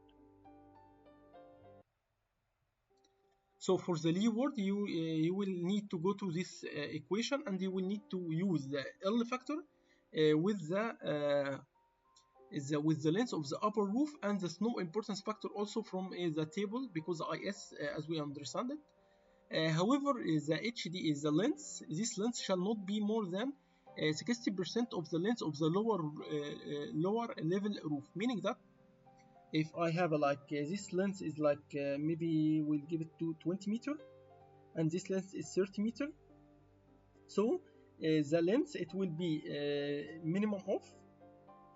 So for the leeward, you will need to go to this equation, and you will need to use the L factor with the length of the upper roof and the snow importance factor also from the table, because IS as we understand it. However, the HD is the length. This length shall not be more than 60% of the length of the lower level roof, meaning that if I have this length is maybe we'll give it to 20 meter, and this length is 30 meter. So the length, it will be minimum of,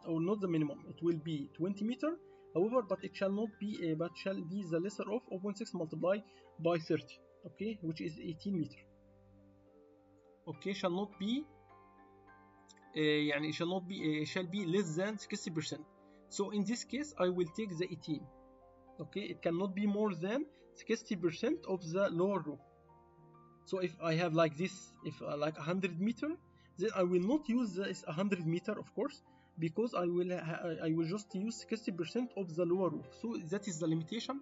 or not the minimum, it will be 20 meter. However, but it shall not be but shall be the lesser of 0.6 multiplied by 30, okay, which is 18 meter. Okay, shall not be يعني shall be less than 60%. So in this case I will take the 18. Okay, it cannot be more than 60% of the lower roof. So if I have like this, if like 100 meter, then I will not use this 100 meter, of course, because I will just use 60% of the lower roof. So that is the limitation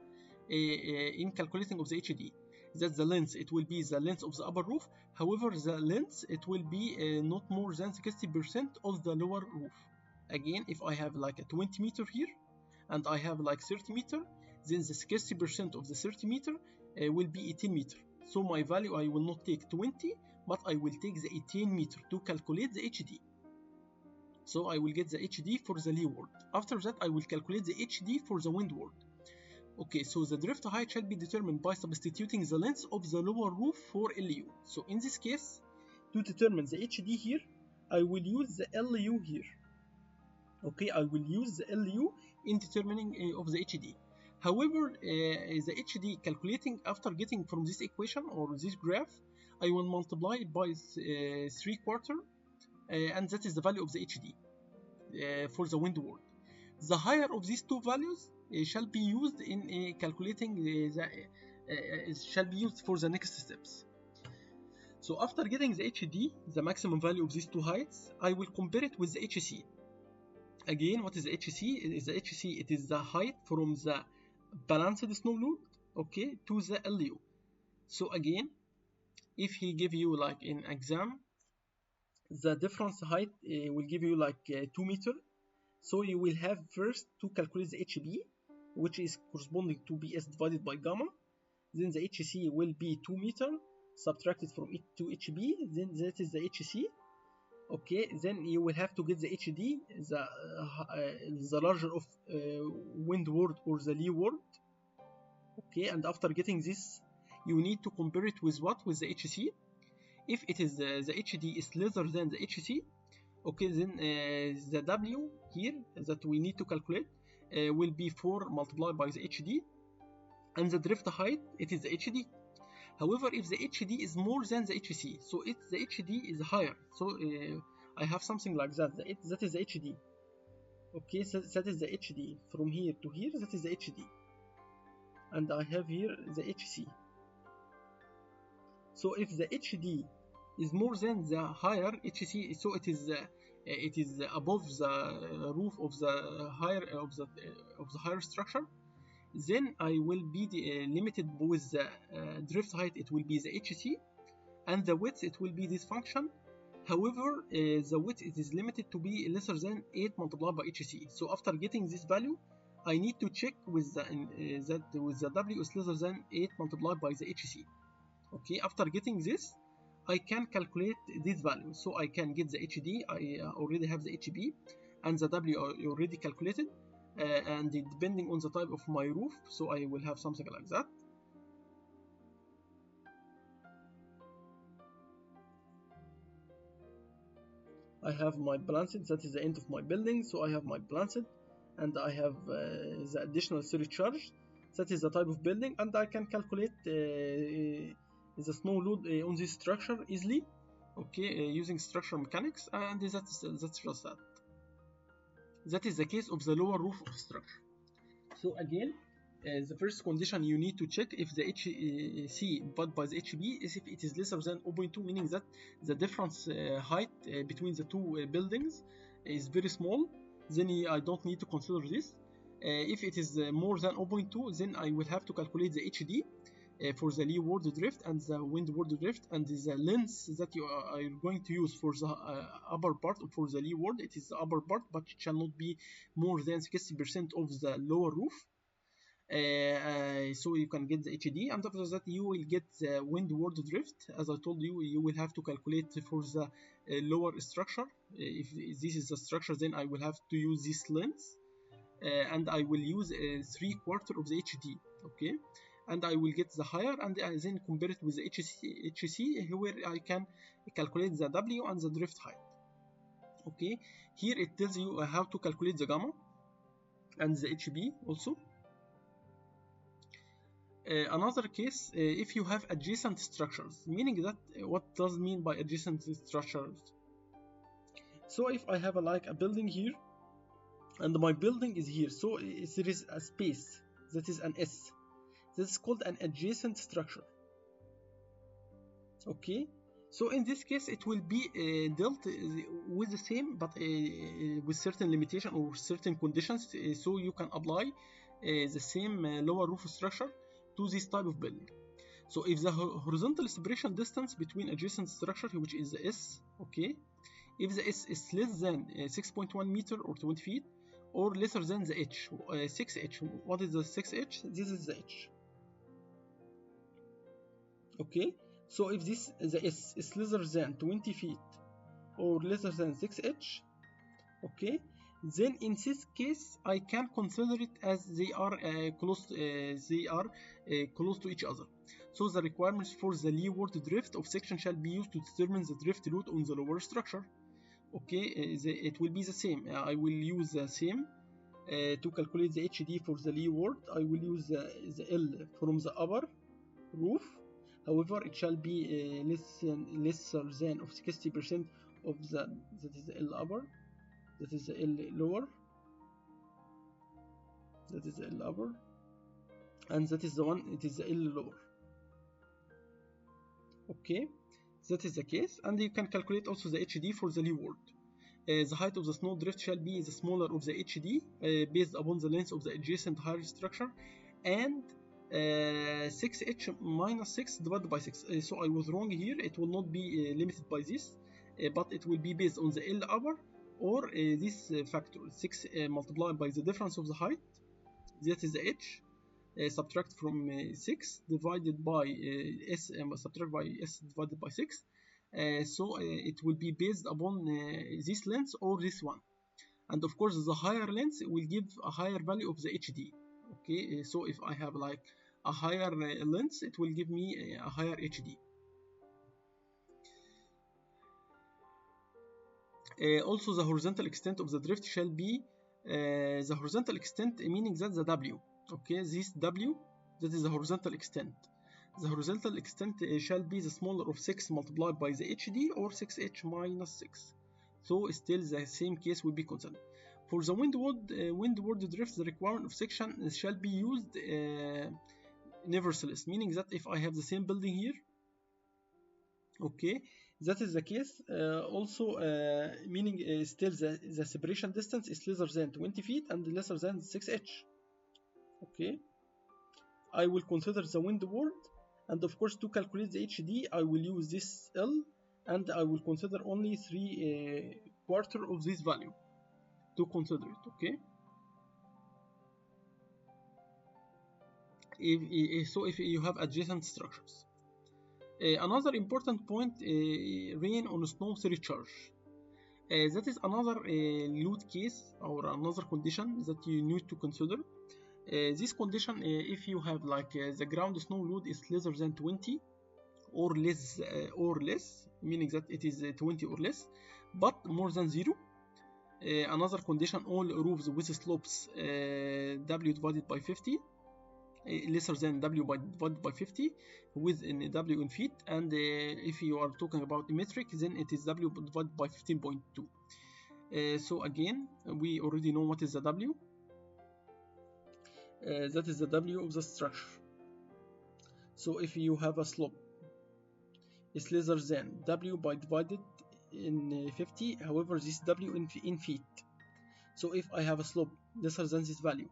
in calculating of the HD. That the length, it will be the length of the upper roof. However, the length, it will be not more than 60% of the lower roof. Again, if I have like a 20 meter here, and I have like 30 meter, then the 60% of the 30 meter will be 18 meter. So my value, I will not take 20, but I will take the 18 meter to calculate the HD. So I will get the HD for the leeward. After that, I will calculate the HD for the windward. Okay, so the drift height shall be determined by substituting the length of the lower roof for LU. So in this case, to determine the HD here, I will use the LU here. Okay, I will use the LU in determining of the HD. However, the HD calculating after getting from this equation or this graph, I will multiply it by 3/4, and that is the value of the HD for the windward. The higher of these two values shall be used in calculating shall be used for the next steps. So after getting the HD, the maximum value of these two heights, I will compare it with the HC. Again, what is the HC? The HC, it is the height from the balanced snow load, okay, to the LU. So again, if he give you like in exam, the difference height will give you like 2 meter. So you will have first to calculate the HB, which is corresponding to BS divided by gamma. Then the HC will be 2 meter subtracted from it to HB. Then that is the HC. Okay, then you will have to get the HD, the larger of windward or the leeward. Okay, and after getting this, you need to compare it with what? With the HC. If it is the HD is lesser than the HC, okay, then the W here that we need to calculate will be 4 multiplied by the HD, and the drift height, it is the HD. However, if the HD is more than the HC, so the HD is higher, so I have something like that. That is the HD. Okay, so that is the HD from here to here. That is the HD, and I have here the HC. So if the HD is more than the higher HC, so it is above the roof of the higher structure, then I will be limited with the drift height. It will be the HC, and the width, it will be this function. However, the width, it is limited to be lesser than 8 multiplied by HC. So after getting this value, I need to check with that with the W is lesser than 8 multiplied by the HC. Okay, after getting this, I can calculate this value. So I can get the HD, I already have the HB, and the W I already calculated, and depending on the type of my roof, so I will have something like that. I have my balanced, that is the end of my building, so I have my balanced, and I have the additional surcharge, that is the type of building, and I can calculate the snow load on this structure easily, okay, using structural mechanics, and that's just that. That is the case of the lower roof of structure. So again, the first condition you need to check if the HC divided by the HB is if it is lesser than 0.2, meaning that the difference height between the two buildings is very small. Then I don't need to consider this. If it is more than 0.2, then I will have to calculate the HD. for the leeward drift and the windward drift, and the length that you are going to use for the upper part for the leeward, it is the upper part, but it shall not be more than 60% of the lower roof. So you can get the HD, and after that you will get the windward drift. As I told you, you will have to calculate for the lower structure. If this is the structure, then I will have to use this length, and I will use 3/4 of the HD, okay, and I will get the higher, and then compare it with the HC where I can calculate the W and the drift height. Okay, here it tells you how to calculate the gamma and the HB also. Another case, if you have adjacent structures, meaning that what does mean by adjacent structures? So if I have like a building here and my building is here, so there is a space that is an S, that is called an adjacent structure. Okay, so in this case it will be dealt with the same, but with certain limitation or certain conditions, so you can apply the same lower roof structure to this type of building. So if the horizontal separation distance between adjacent structure, which is the S, okay, if the S is less than 6.1 meter or 20 feet, or lesser than the H, 6H. What is the 6H? This is the H. Okay, so if the S is lesser than 20 feet or lesser than 6H, okay, then in this case I can consider it as they are close to each other. So the requirements for the leeward drift of section shall be used to determine the drift load on the lower structure. Okay, it will be the same. I will use the same to calculate the HD for the leeward. I will use the L from the upper roof. However, it shall be lesser than of 60% of that is the L upper, that is the L lower, that is the L upper, and that is the one, it is the L lower. Okay, that is the case, and you can calculate also the HD for the leeward. The height of the snow drift shall be the smaller of the HD based upon the length of the adjacent higher structure, and 6H minus 6 divided by 6. So I was wrong here, it will not be limited by this, but it will be based on the L upper or this factor 6 multiplied by the difference of the height, that is the H, subtract from 6 divided by S, subtract by S divided by 6. So it will be based upon this length or this one, and of course the higher length will give a higher value of the HD. Okay, so if I have like a higher length, it will give me a higher HD. Also the horizontal extent of the drift shall be the horizontal extent, meaning that the W, okay, this W, that is the horizontal extent. The horizontal extent shall be the smaller of 6 multiplied by the HD or 6H minus 6. So still the same case will be considered. For the windward drift, the requirement of section shall be used nevertheless, meaning that if I have the same building here, okay, that is the case. Also meaning still the separation distance is lesser than 20 feet and lesser than 6H. Okay, I will consider the windward, and of course to calculate the HD I will use this L, and I will consider only 3/4 of this value to consider it. Okay, if you have adjacent structures. Another important point, rain on snow surcharge. That is another load case or another condition that you need to consider. This condition, if you have like the ground snow load is lesser than 20 or less, meaning that it is 20 or less, but more than 0. Another condition, all roofs with slopes W divided by 50, lesser than W divided by 50 with W in feet, and if you are talking about metric, then it is W divided by 15.2. So again, we already know what is the W. That is the W of the structure. So if you have a slope, it's lesser than W by divided in 50, however this W in feet. So if I have a slope lesser than this value,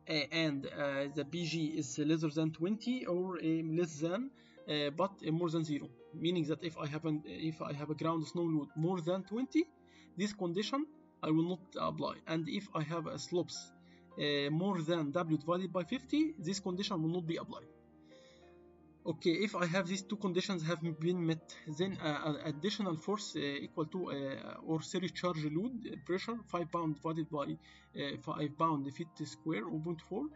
and the BG is lesser than 20 or less than but more than 0, meaning that if I have a ground snow load more than 20, this condition I will not apply, and if I have a slopes more than W divided by 50, this condition will not be applied. Okay, if I have these two conditions have been met, then additional force equal to or series charge load pressure 5 pound divided by 5 pound feet square 0.4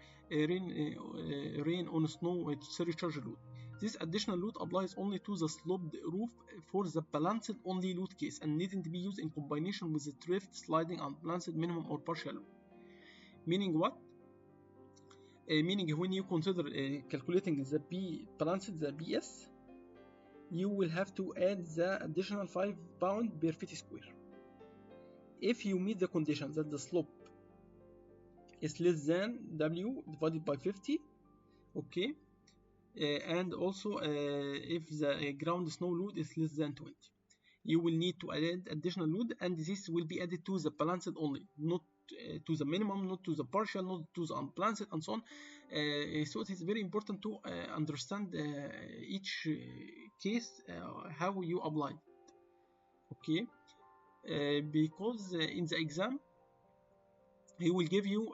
rain on snow series charge load. This additional load applies only to the sloped roof for the balanced only load case and needn't be used in combination with the drift, sliding, unbalanced minimum or partial load. Meaning what? Meaning when you consider calculating the B balanced, the BS, you will have to add the additional 5 pound per feet square. If you meet the condition that the slope is less than W divided by 50, okay, and also if the ground snow load is less than 20, you will need to add additional load, and this will be added to the balanced only, not to the minimum, not to the partial, not to the unbalanced, and so on. So it is very important to understand each case how you apply it. Okay, because in the exam he will give you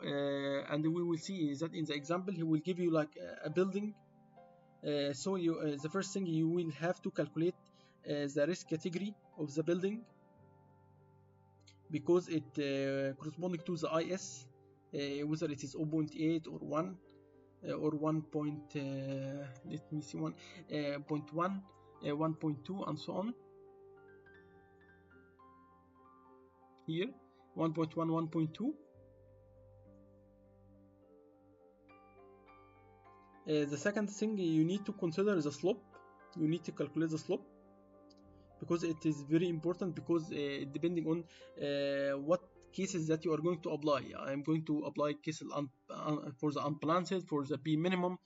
and we will see that in the example he will give you like a building. So you the first thing you will have to calculate the risk category of the building, because it corresponding to the IS, whether it is 0.8 or 1 or 1. Let me see, 1.1, 1.2, and so on. Here 1.1, 1.2. The second thing you need to consider is the slope. You need to calculate the slope, because it is very important, because depending on what cases that you are going to apply. I am going to apply cases for the unbalanced, for the B minimum,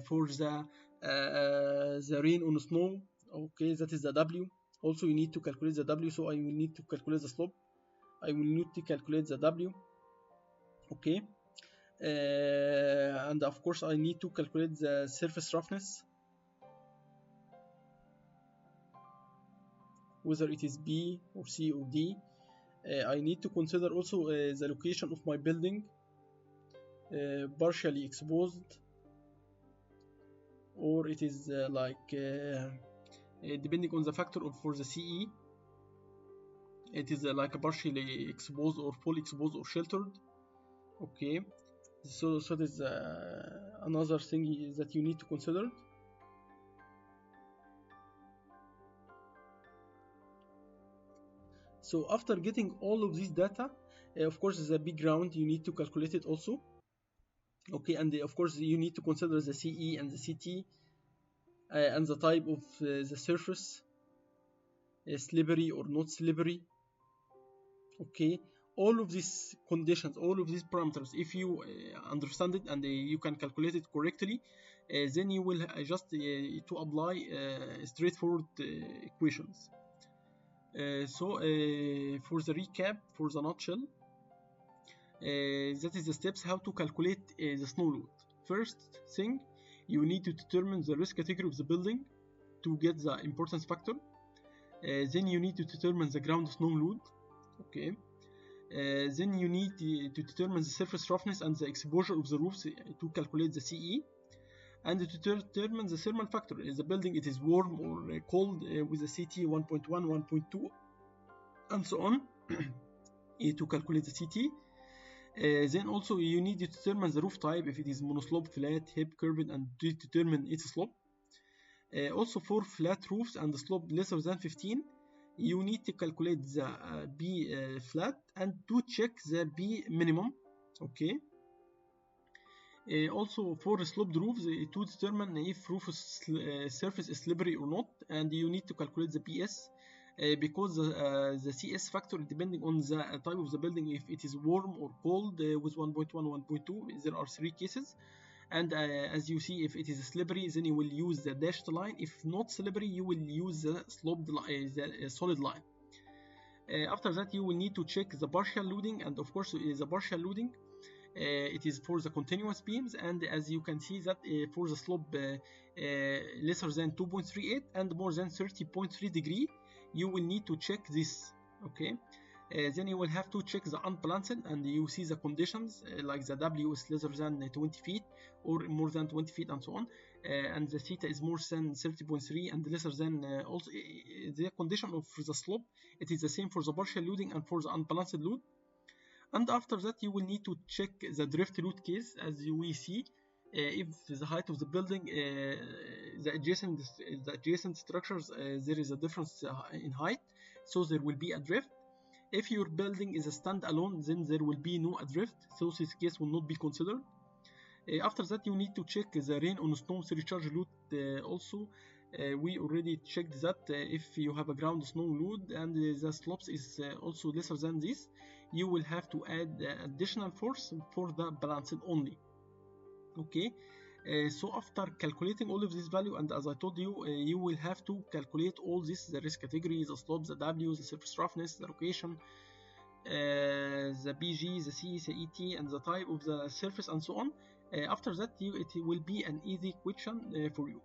for the rain on snow. Okay, that is the W. Also you need to calculate the W, so I will need to calculate the slope. I will need to calculate the W. Okay, and of course I need to calculate the surface roughness, whether it is B or C or D. I need to consider also the location of my building, partially exposed, or it is depending on the factor for the CE, it is like a partially exposed or fully exposed or sheltered. Okay, so there's another thing that you need to consider. So after getting all of this data, of course the big ground you need to calculate it also. Okay, and of course you need to consider the CE and the CT and the type of the surface, slippery or not slippery. Okay, all of these conditions, all of these parameters, if you understand it and you can calculate it correctly, then you will just to apply straightforward equations. So for the recap, for the nutshell, that is the steps how to calculate the snow load. First thing, you need to determine the risk category of the building to get the importance factor. Then you need to determine the ground snow load. Okay. Then you need to determine the surface roughness and the exposure of the roofs to calculate the CE, and to determine the thermal factor. Is the building it is warm or cold with the CT 1.1, 1.2, and so on to calculate the CT. Then also you need to determine the roof type, if it is monoslope, flat, hip, curved, and to determine its slope. Also for flat roofs and the slope lesser than 15, you need to calculate the B flat and to check the B minimum. Okay. Also for sloped roofs to determine if roof surface is slippery or not, and you need to calculate the PS because the CS factor depending on the type of the building, if it is warm or cold with 1.1, 1.2, there are 3 cases. And as you see, if it is slippery, then you will use the dashed line. If not slippery, you will use the sloped the solid line. After that, you will need to check the partial loading, and of course the partial loading it is for the continuous beams, and as you can see that for the slope lesser than 2.38 and more than 30.3 degree, you will need to check this. Okay, then you will have to check the unbalanced, and you see the conditions like the W is lesser than 20 feet or more than 20 feet and so on, and the theta is more than 30.3 and lesser than also the condition of the slope. It is the same for the partial loading and for the unbalanced load. And after that you will need to check the drift load case. As we see, if the height of the building, the adjacent structures, there is a difference in height, so there will be a drift. If your building is a standalone, then there will be no drift, so this case will not be considered. After that you need to check the rain on snow surcharge load also. We already checked that if you have a ground snow load and the slopes is also lesser than this, you will have to add additional force for the balanced only. Okay, so after calculating all of this value, and as I told you, you will have to calculate all this: the risk category, the slope, the W, the surface roughness, the location, the BG, the C, the ET, and the type of the surface, and so on. After that, it will be an easy question for you.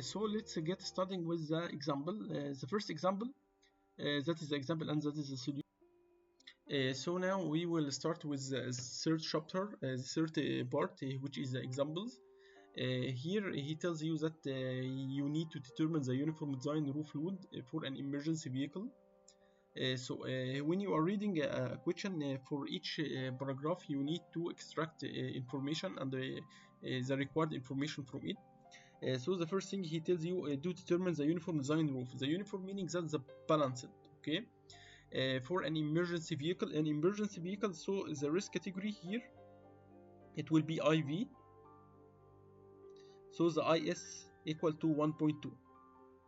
So let's get starting with the example. The first example, that is the example and that is the solution. So now we will start with the third chapter, the third part, which is the examples. Here he tells you that you need to determine the uniform design roof load for an emergency vehicle. So when you are reading a question for each paragraph, you need to extract information and the required information from it. So the first thing he tells you, to determine the uniform design roof. The uniform meaning that the balanced. Okay, for an emergency vehicle. So the risk category here, it will be IV. So the IS equal to 1.2.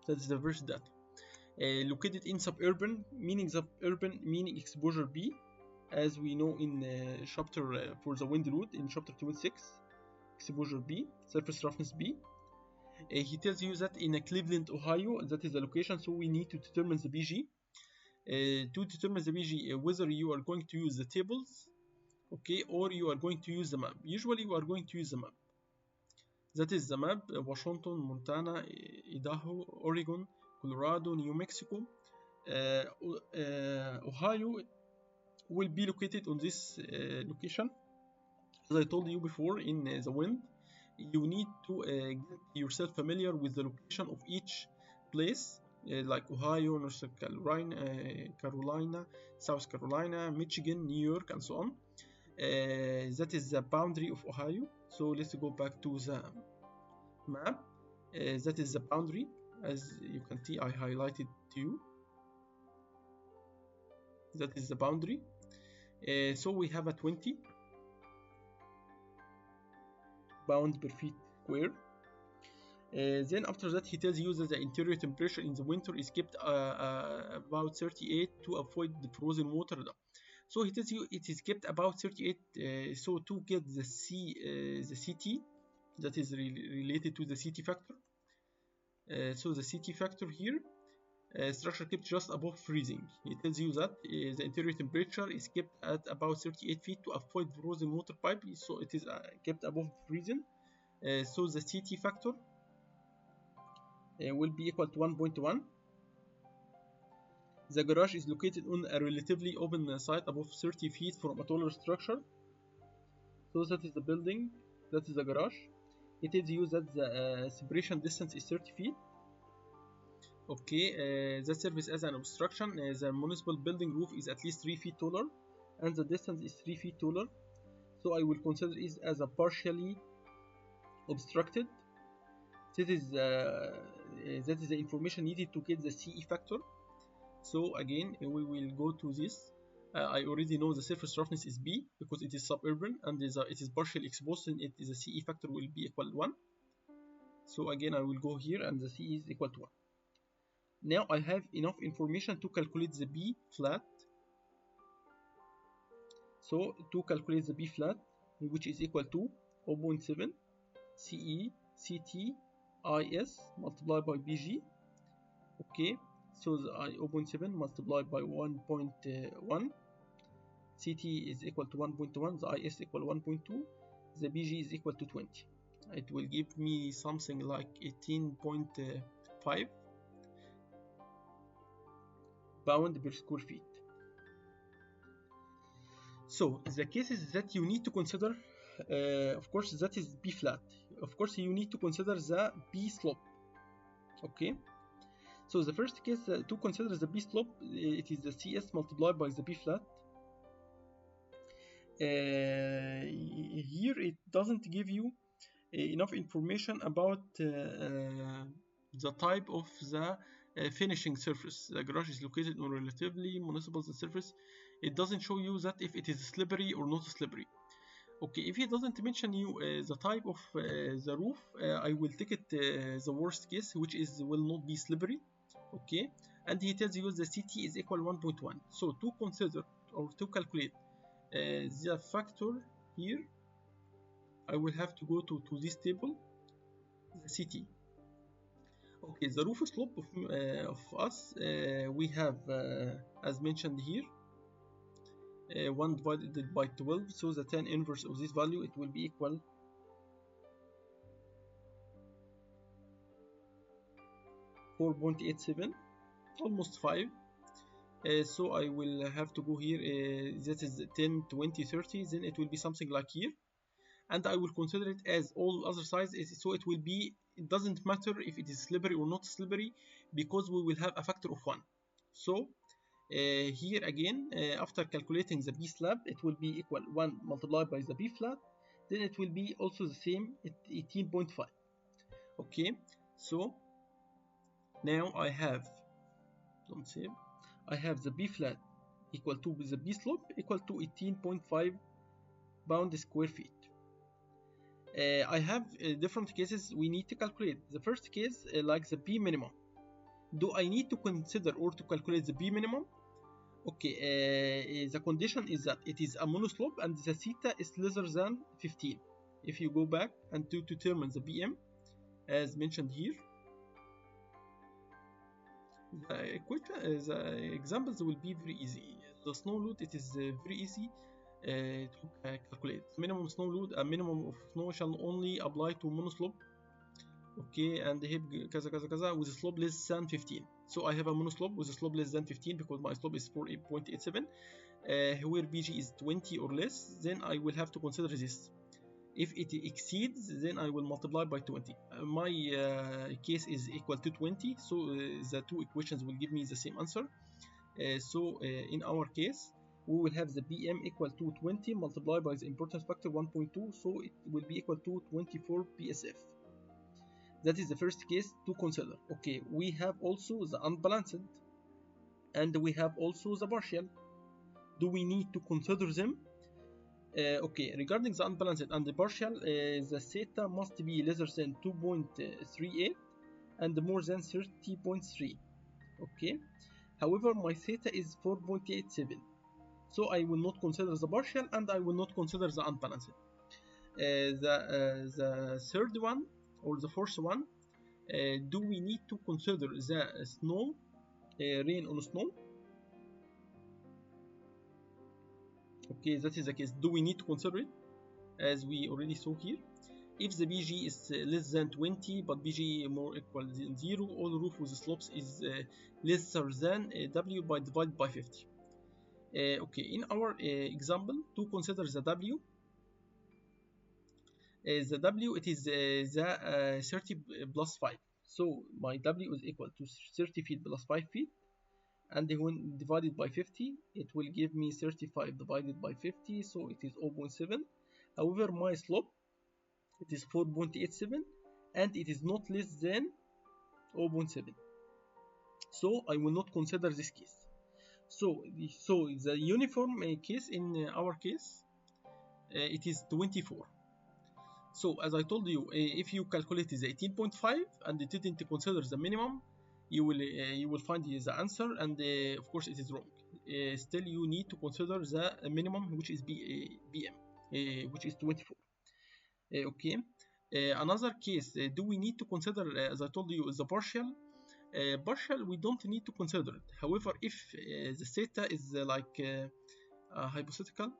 That's the first data. Located in suburban, meaning exposure B, as we know in chapter for the wind load in chapter 26, exposure B, surface roughness B. He tells you that in Cleveland, Ohio, that is the location, so we need to determine the BG. To determine the BG, whether you are going to use the tables, okay, or you are going to use the map. Usually you are going to use the map. That is the map: Washington, Montana, Idaho, Oregon, Colorado, New Mexico. Ohio will be located on this location. As I told you before, in the wind, you need to get yourself familiar with the location of each place, like Ohio, North Carolina, South Carolina, Michigan, New York, and so on. That is the boundary of Ohio. So let's go back to the map. That is the boundary. As you can see, I highlighted to you. That is the boundary. So we have a 20 pound per feet square. Then after that he tells you that the interior temperature in the winter is kept about 38 to avoid the frozen water. So he tells you it is kept about 38. So to get the CT, that is related to the CT factor. So the CT factor here, structure kept just above freezing. He tells you that the interior temperature is kept at about 38 feet to avoid frozen water pipe, so it is kept above freezing. So the CT factor will be equal to 1.1. The garage is located on a relatively open site above 30 feet from a taller structure. So that is the building, that is the garage. It tells you that the separation distance is 30 feet. Okay, that serves as an obstruction. The municipal building roof is at least 3 feet taller, and the distance is 3 feet taller. So I will consider it as a partially obstructed. That is the information needed to get the CE factor. So again, we will go to this. I already know the surface roughness is B because it is suburban and it is partially exposed, and the CE factor will be equal to 1. So again, I will go here and the CE is equal to 1. Now I have enough information to calculate the B flat. So to calculate the B flat, which is equal to 0.7 CE CT IS multiplied by BG. Okay, so the 0.7 multiplied by 1.1 CT is equal to 1.1, the IS equal 1.2, the BG is equal to 20. It will give me something like 18.5 pound per square feet. So the cases that you need to consider, of course, that is B flat. Of course, you need to consider the B slope. Okay. So the first case to consider the B slope, it is the CS multiplied by the B flat. Here it doesn't give you enough information about the type of the finishing surface. The garage is located on relatively municipal surface. It doesn't show you that if it is slippery or not slippery. Okay, if it doesn't mention you the type of the roof, I will take it the worst case, which is will not be slippery. Okay, and he tells you the CT is equal 1.1. So to consider or to calculate the factor here, I will have to go to this table, the CT. Okay, the roof slope of us, we have, as mentioned here, 1 divided by 12, so the tan inverse of this value, it will be equal 4.87, almost 5. So I will have to go here, that is 10, 20, 30, then it will be something like here. And I will consider it as all other sides, so it will be, it doesn't matter if it is slippery or not slippery, because we will have a factor of 1. So here again, after calculating the B slab, it will be equal 1 multiplied by the B flat, then it will be also the same at 18.5. Okay, so now I have, don't save, I have the B flat equal to the B slope equal to 18.5 pound square feet. I have different cases we need to calculate. The first case, like the B minimum. Do I need to consider or to calculate the B minimum? Okay, the condition is that it is a monoslope and the theta is lesser than 15. If you go back and to determine the BM, as mentioned here, the examples will be very easy. The snow load, it is very easy to calculate. Minimum snow load, a minimum of snow shall only apply to monoslope. Okay, and here kaza kaza kaza with a slope less than 15. So I have a monoslope with a slope less than 15 because my slope is 4.87. Where BG is 20 or less, then I will have to consider this. If it exceeds, then I will multiply by 20. My case is equal to 20, so the two equations will give me the same answer. So in our case, we will have the BM equal to 20 multiplied by the importance factor 1.2, so it will be equal to 24 PSF. That is the first case to consider. Okay, we have also the unbalanced and we have also the partial. Do we need to consider them? Okay, regarding the unbalanced and the partial, the theta must be lesser than 2.38 and more than 30.3. Okay, however, my theta is 4.87, so I will not consider the partial and I will not consider the unbalanced. The third one or the fourth one, do we need to consider the snow, rain on snow? Okay, that is the case. Do we need to consider it? As we already saw here, if the BG is less than 20 but BG more equal than 0, all roof with slopes is lesser than W by divided by 50. Okay, in our example, to consider the W, it is the 30 plus 5. So my W is equal to 30 feet plus 5 feet. And when divided by 50, it will give me 35 divided by 50, so it is 0.7. However, my slope, it is 4.87 and it is not less than 0.7. So I will not consider this case. So the uniform case in our case, it is 24. So as I told you, if you calculate the 18.5 and it didn't consider the minimum, you will find the answer, and of course it is wrong. Still you need to consider the minimum, which is BM, which is 24. Okay, another case, do we need to consider, as I told you, the partial? Partial we don't need to consider it. However, if the theta is like hypothetical,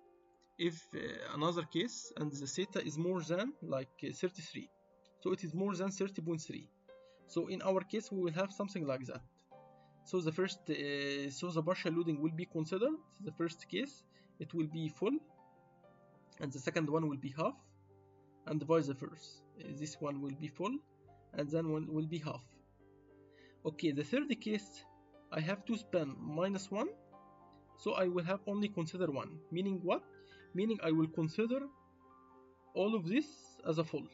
if another case and the theta is more than like 33, so it is more than 30.3. So in our case we will have something like that. So the first so the partial loading will be considered. The first case it will be full, and the second one will be half, and vice versa. This one will be full, and then one will be half. Okay, the third case I have to span -1, so I will have only consider one. Meaning what? Meaning I will consider all of this as a full.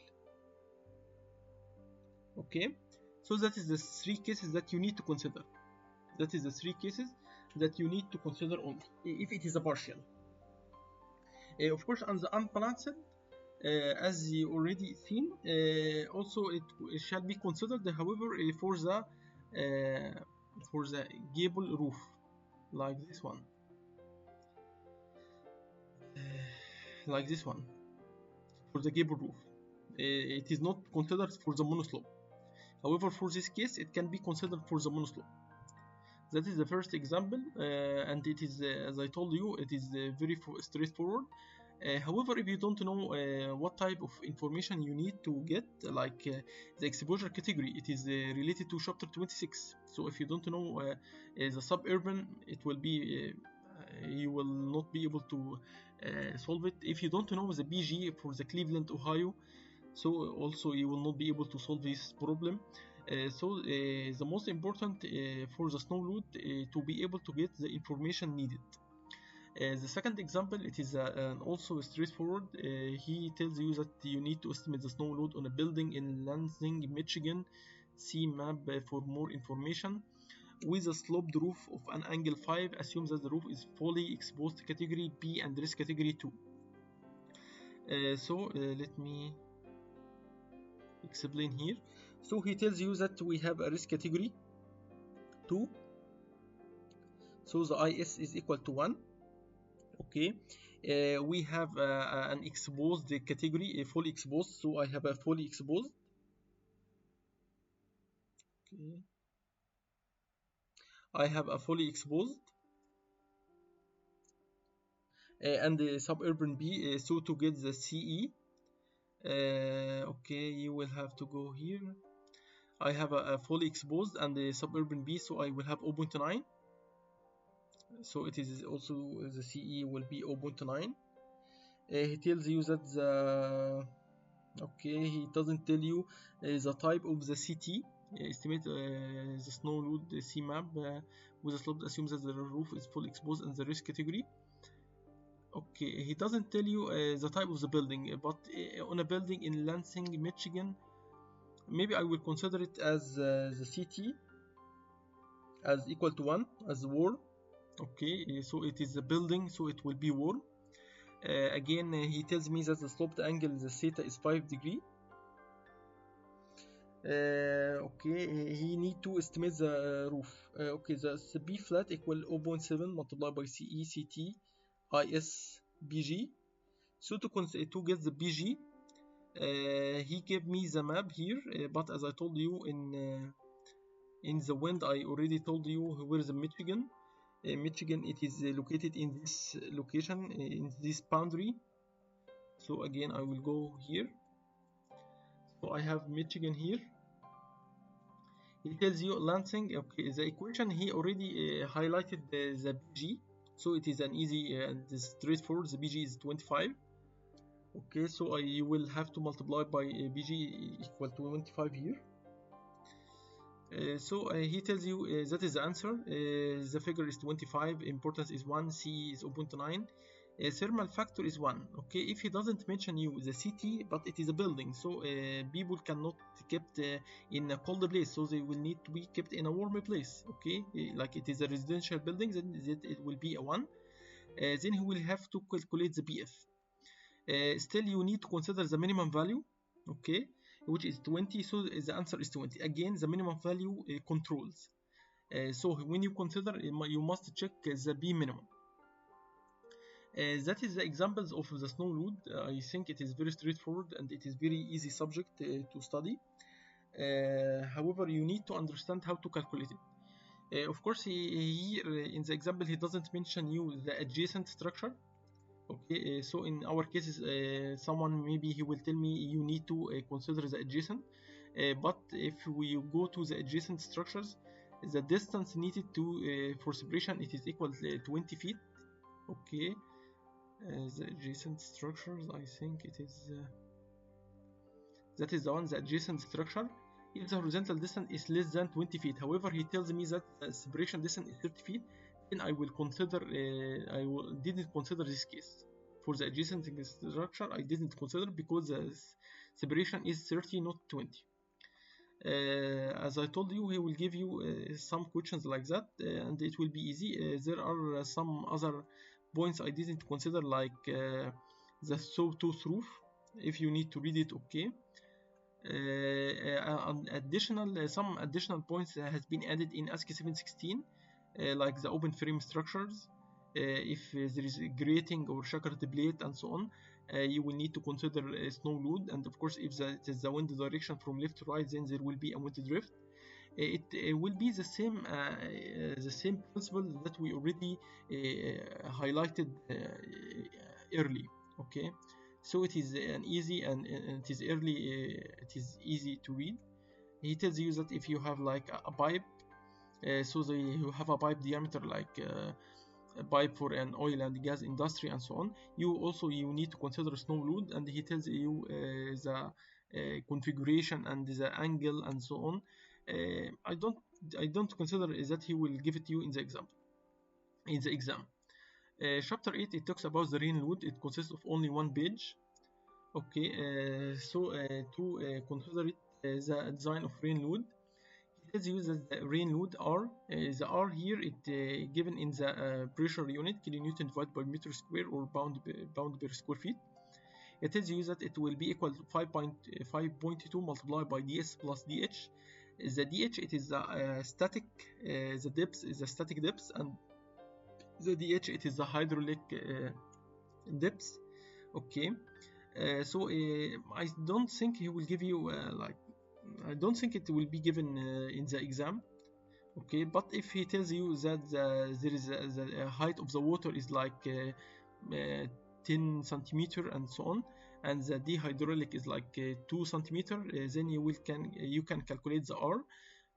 Okay, so that is the three cases that you need to consider. That is the three cases that you need to consider only if it is a partial. Of course, on the unbalanced, as you already seen, also it shall be considered. However, for the gable roof, like this one, for the gable roof, it is not considered for the monoslope. However, for this case, it can be considered for the monoslope. That is the first example, and it is, as I told you, it is very straightforward. However, if you don't know what type of information you need to get, like the exposure category, it is related to chapter 26. So if you don't know the suburban, it will be you will not be able to solve it. If you don't know the BG for the Cleveland, Ohio, so also you will not be able to solve this problem. The most important for the snow load to be able to get the information needed. The second example, it is also straightforward. He tells you that you need to estimate the snow load on a building in Lansing, Michigan. See map for more information. With a sloped roof of an angle 5, assume that the roof is fully exposed category B and risk category 2. Let me explain here. So he tells you that we have a risk category 2. So the IS is equal to 1. Okay, we have an exposed category, a fully exposed, so I have a fully exposed. Okay, I have a fully exposed, and the suburban B. So to get the CE, okay, you will have to go here. I have a fully exposed and the suburban B, so I will have 0.9. So it is also the CE will be 0.9. He tells you that the okay, he doesn't tell you the type of the CT. Estimate the snow load CMAP with a slope assumes that the roof is fully exposed in the risk category. Okay, he doesn't tell you the type of the building, but on a building in Lansing, Michigan, maybe I will consider it as the CT as equal to 1 as warm. Okay, so it is a building, so it will be warm. Again, he tells me that the sloped angle, the theta, is 5 degrees. Okay, he need to estimate the roof. Okay, the B flat equal 0.7 multiplied by CE, CT, IS, BG. So to get the BG, he gave me the map here, but as I told you in the wind, I already told you where is the Michigan. Michigan, it is located in this location, in this boundary. So again, I will go here. So I have Michigan here. He tells you Lansing. Okay, the equation he already highlighted the BG, so it is an easy and straightforward. The BG is 25. Okay, so you will have to multiply by BG equal to 25 here. He tells you that is the answer. The figure is 25, importance is 1, C is 0.9, thermal factor is 1. Okay, if he doesn't mention you the CT, but it is a building, so people cannot kept in a cold place, so they will need to be kept in a warm place. Okay, like it is a residential building, then it will be a 1. Then he will have to calculate the BF. Still, you need to consider the minimum value. Okay, which is 20, so the answer is 20. Again, the minimum value controls. So when you consider, you must check the B minimum. That is the examples of the snow load. I think it is very straightforward and it is very easy subject to study. However, you need to understand how to calculate it. Of course, in the example he doesn't mention you the adjacent structure. Okay, so in our cases, someone maybe he will tell me you need to consider the adjacent, but if we go to the adjacent structures, the distance needed to for separation it is equal to 20 feet. Okay, the adjacent structures, I think it is that is the one, the adjacent structure. If the horizontal distance is less than 20 feet, however, he tells me that the separation distance is 30 feet, then I will consider, didn't consider this case. For the adjacent structure, I didn't consider because the separation is 30, not 20. As I told you, he will give you some questions like that, and it will be easy. There are some other points I didn't consider, like the sawtooth roof. If you need to read it, okay. Some additional points has been added in ASCE 716, like the open frame structures. If there is a grating or shattered plate and so on, you will need to consider snow load, and of course if it is the wind direction from left to right, then there will be a wind drift. It will be the same principle that we already highlighted early. Okay, so it is an easy and it is early. It is easy to read. He tells you that if you have like a pipe, you have a pipe diameter like a pipe for an oil and gas industry and so on. You need to consider snow load, and he tells you the configuration and the angle and so on. I don't consider that he will give it to you in the exam. Chapter 8, it talks about the rain load. It consists of only one page. Okay, to consider it, the design of rain load, it tells you that the rain load R, the R here, it given in the pressure unit, kilonewton divided by meter square or pound per square feet. It tells you that it will be equal to 5.2 multiplied by ds plus dh. The dh, it is the static, the depth is the static depth, and the dh, it is the hydraulic depth. Okay, I don't think he will give you I don't think it will be given in the exam. Okay, but if he tells you that there is the height of the water is like 10 centimeter and so on, and the d hydraulic is like 2 centimeter, then you can calculate the R.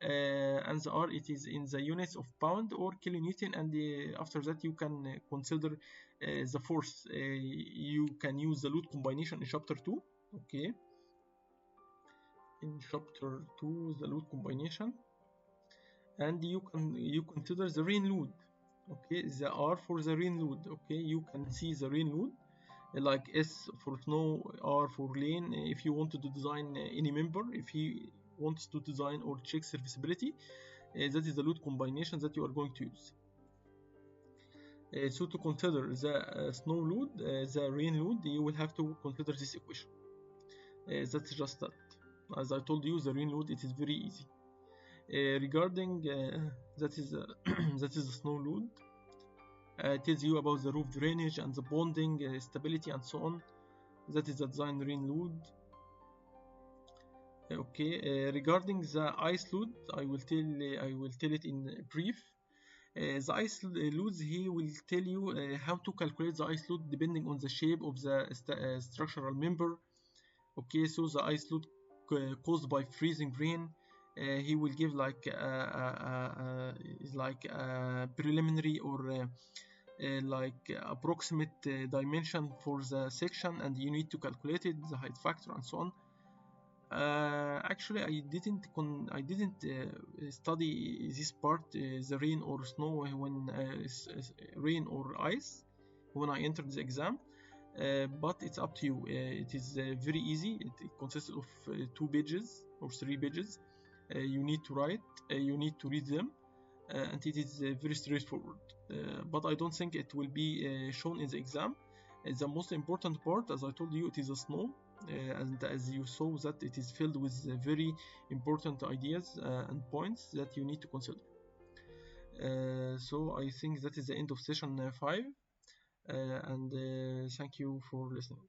And the R, it is in the units of pound or kilonewton, and after that you can consider the force. You can use the load combination in chapter 2. Okay, in chapter 2 the load combination, and you consider the rain load. Okay, the R for the rain load. Okay, you can see the rain load like S for snow, R for lane. If you want to design any member, if he wants to design or check serviceability, that is the load combination that you are going to use. So to consider the snow load, the rain load, you will have to consider this equation. That's just that. As I told you, the rain load, it is very easy. Regarding that is that is the snow load. It tells you about the roof drainage and the bonding, stability, and so on. That is the design rain load. Okay, regarding the ice load, I will tell it in brief. The ice loads, he will tell you how to calculate the ice load depending on the shape of the structural member. Okay, so the ice load caused by freezing rain, he will give like a preliminary or like approximate dimension for the section, and you need to calculate it, the height factor and so on. Actually, I didn't study this part, the rain or snow, when rain or ice, when I entered the exam. But it's up to you. It is very easy. It consists of 2 pages or 3 pages. You need to write, you need to read them, and it is very straightforward. But I don't think it will be shown in the exam. The most important part, as I told you, it is a snow, and as you saw that it is filled with very important ideas and points that you need to consider. So I think that is the end of session 5, and thank you for listening.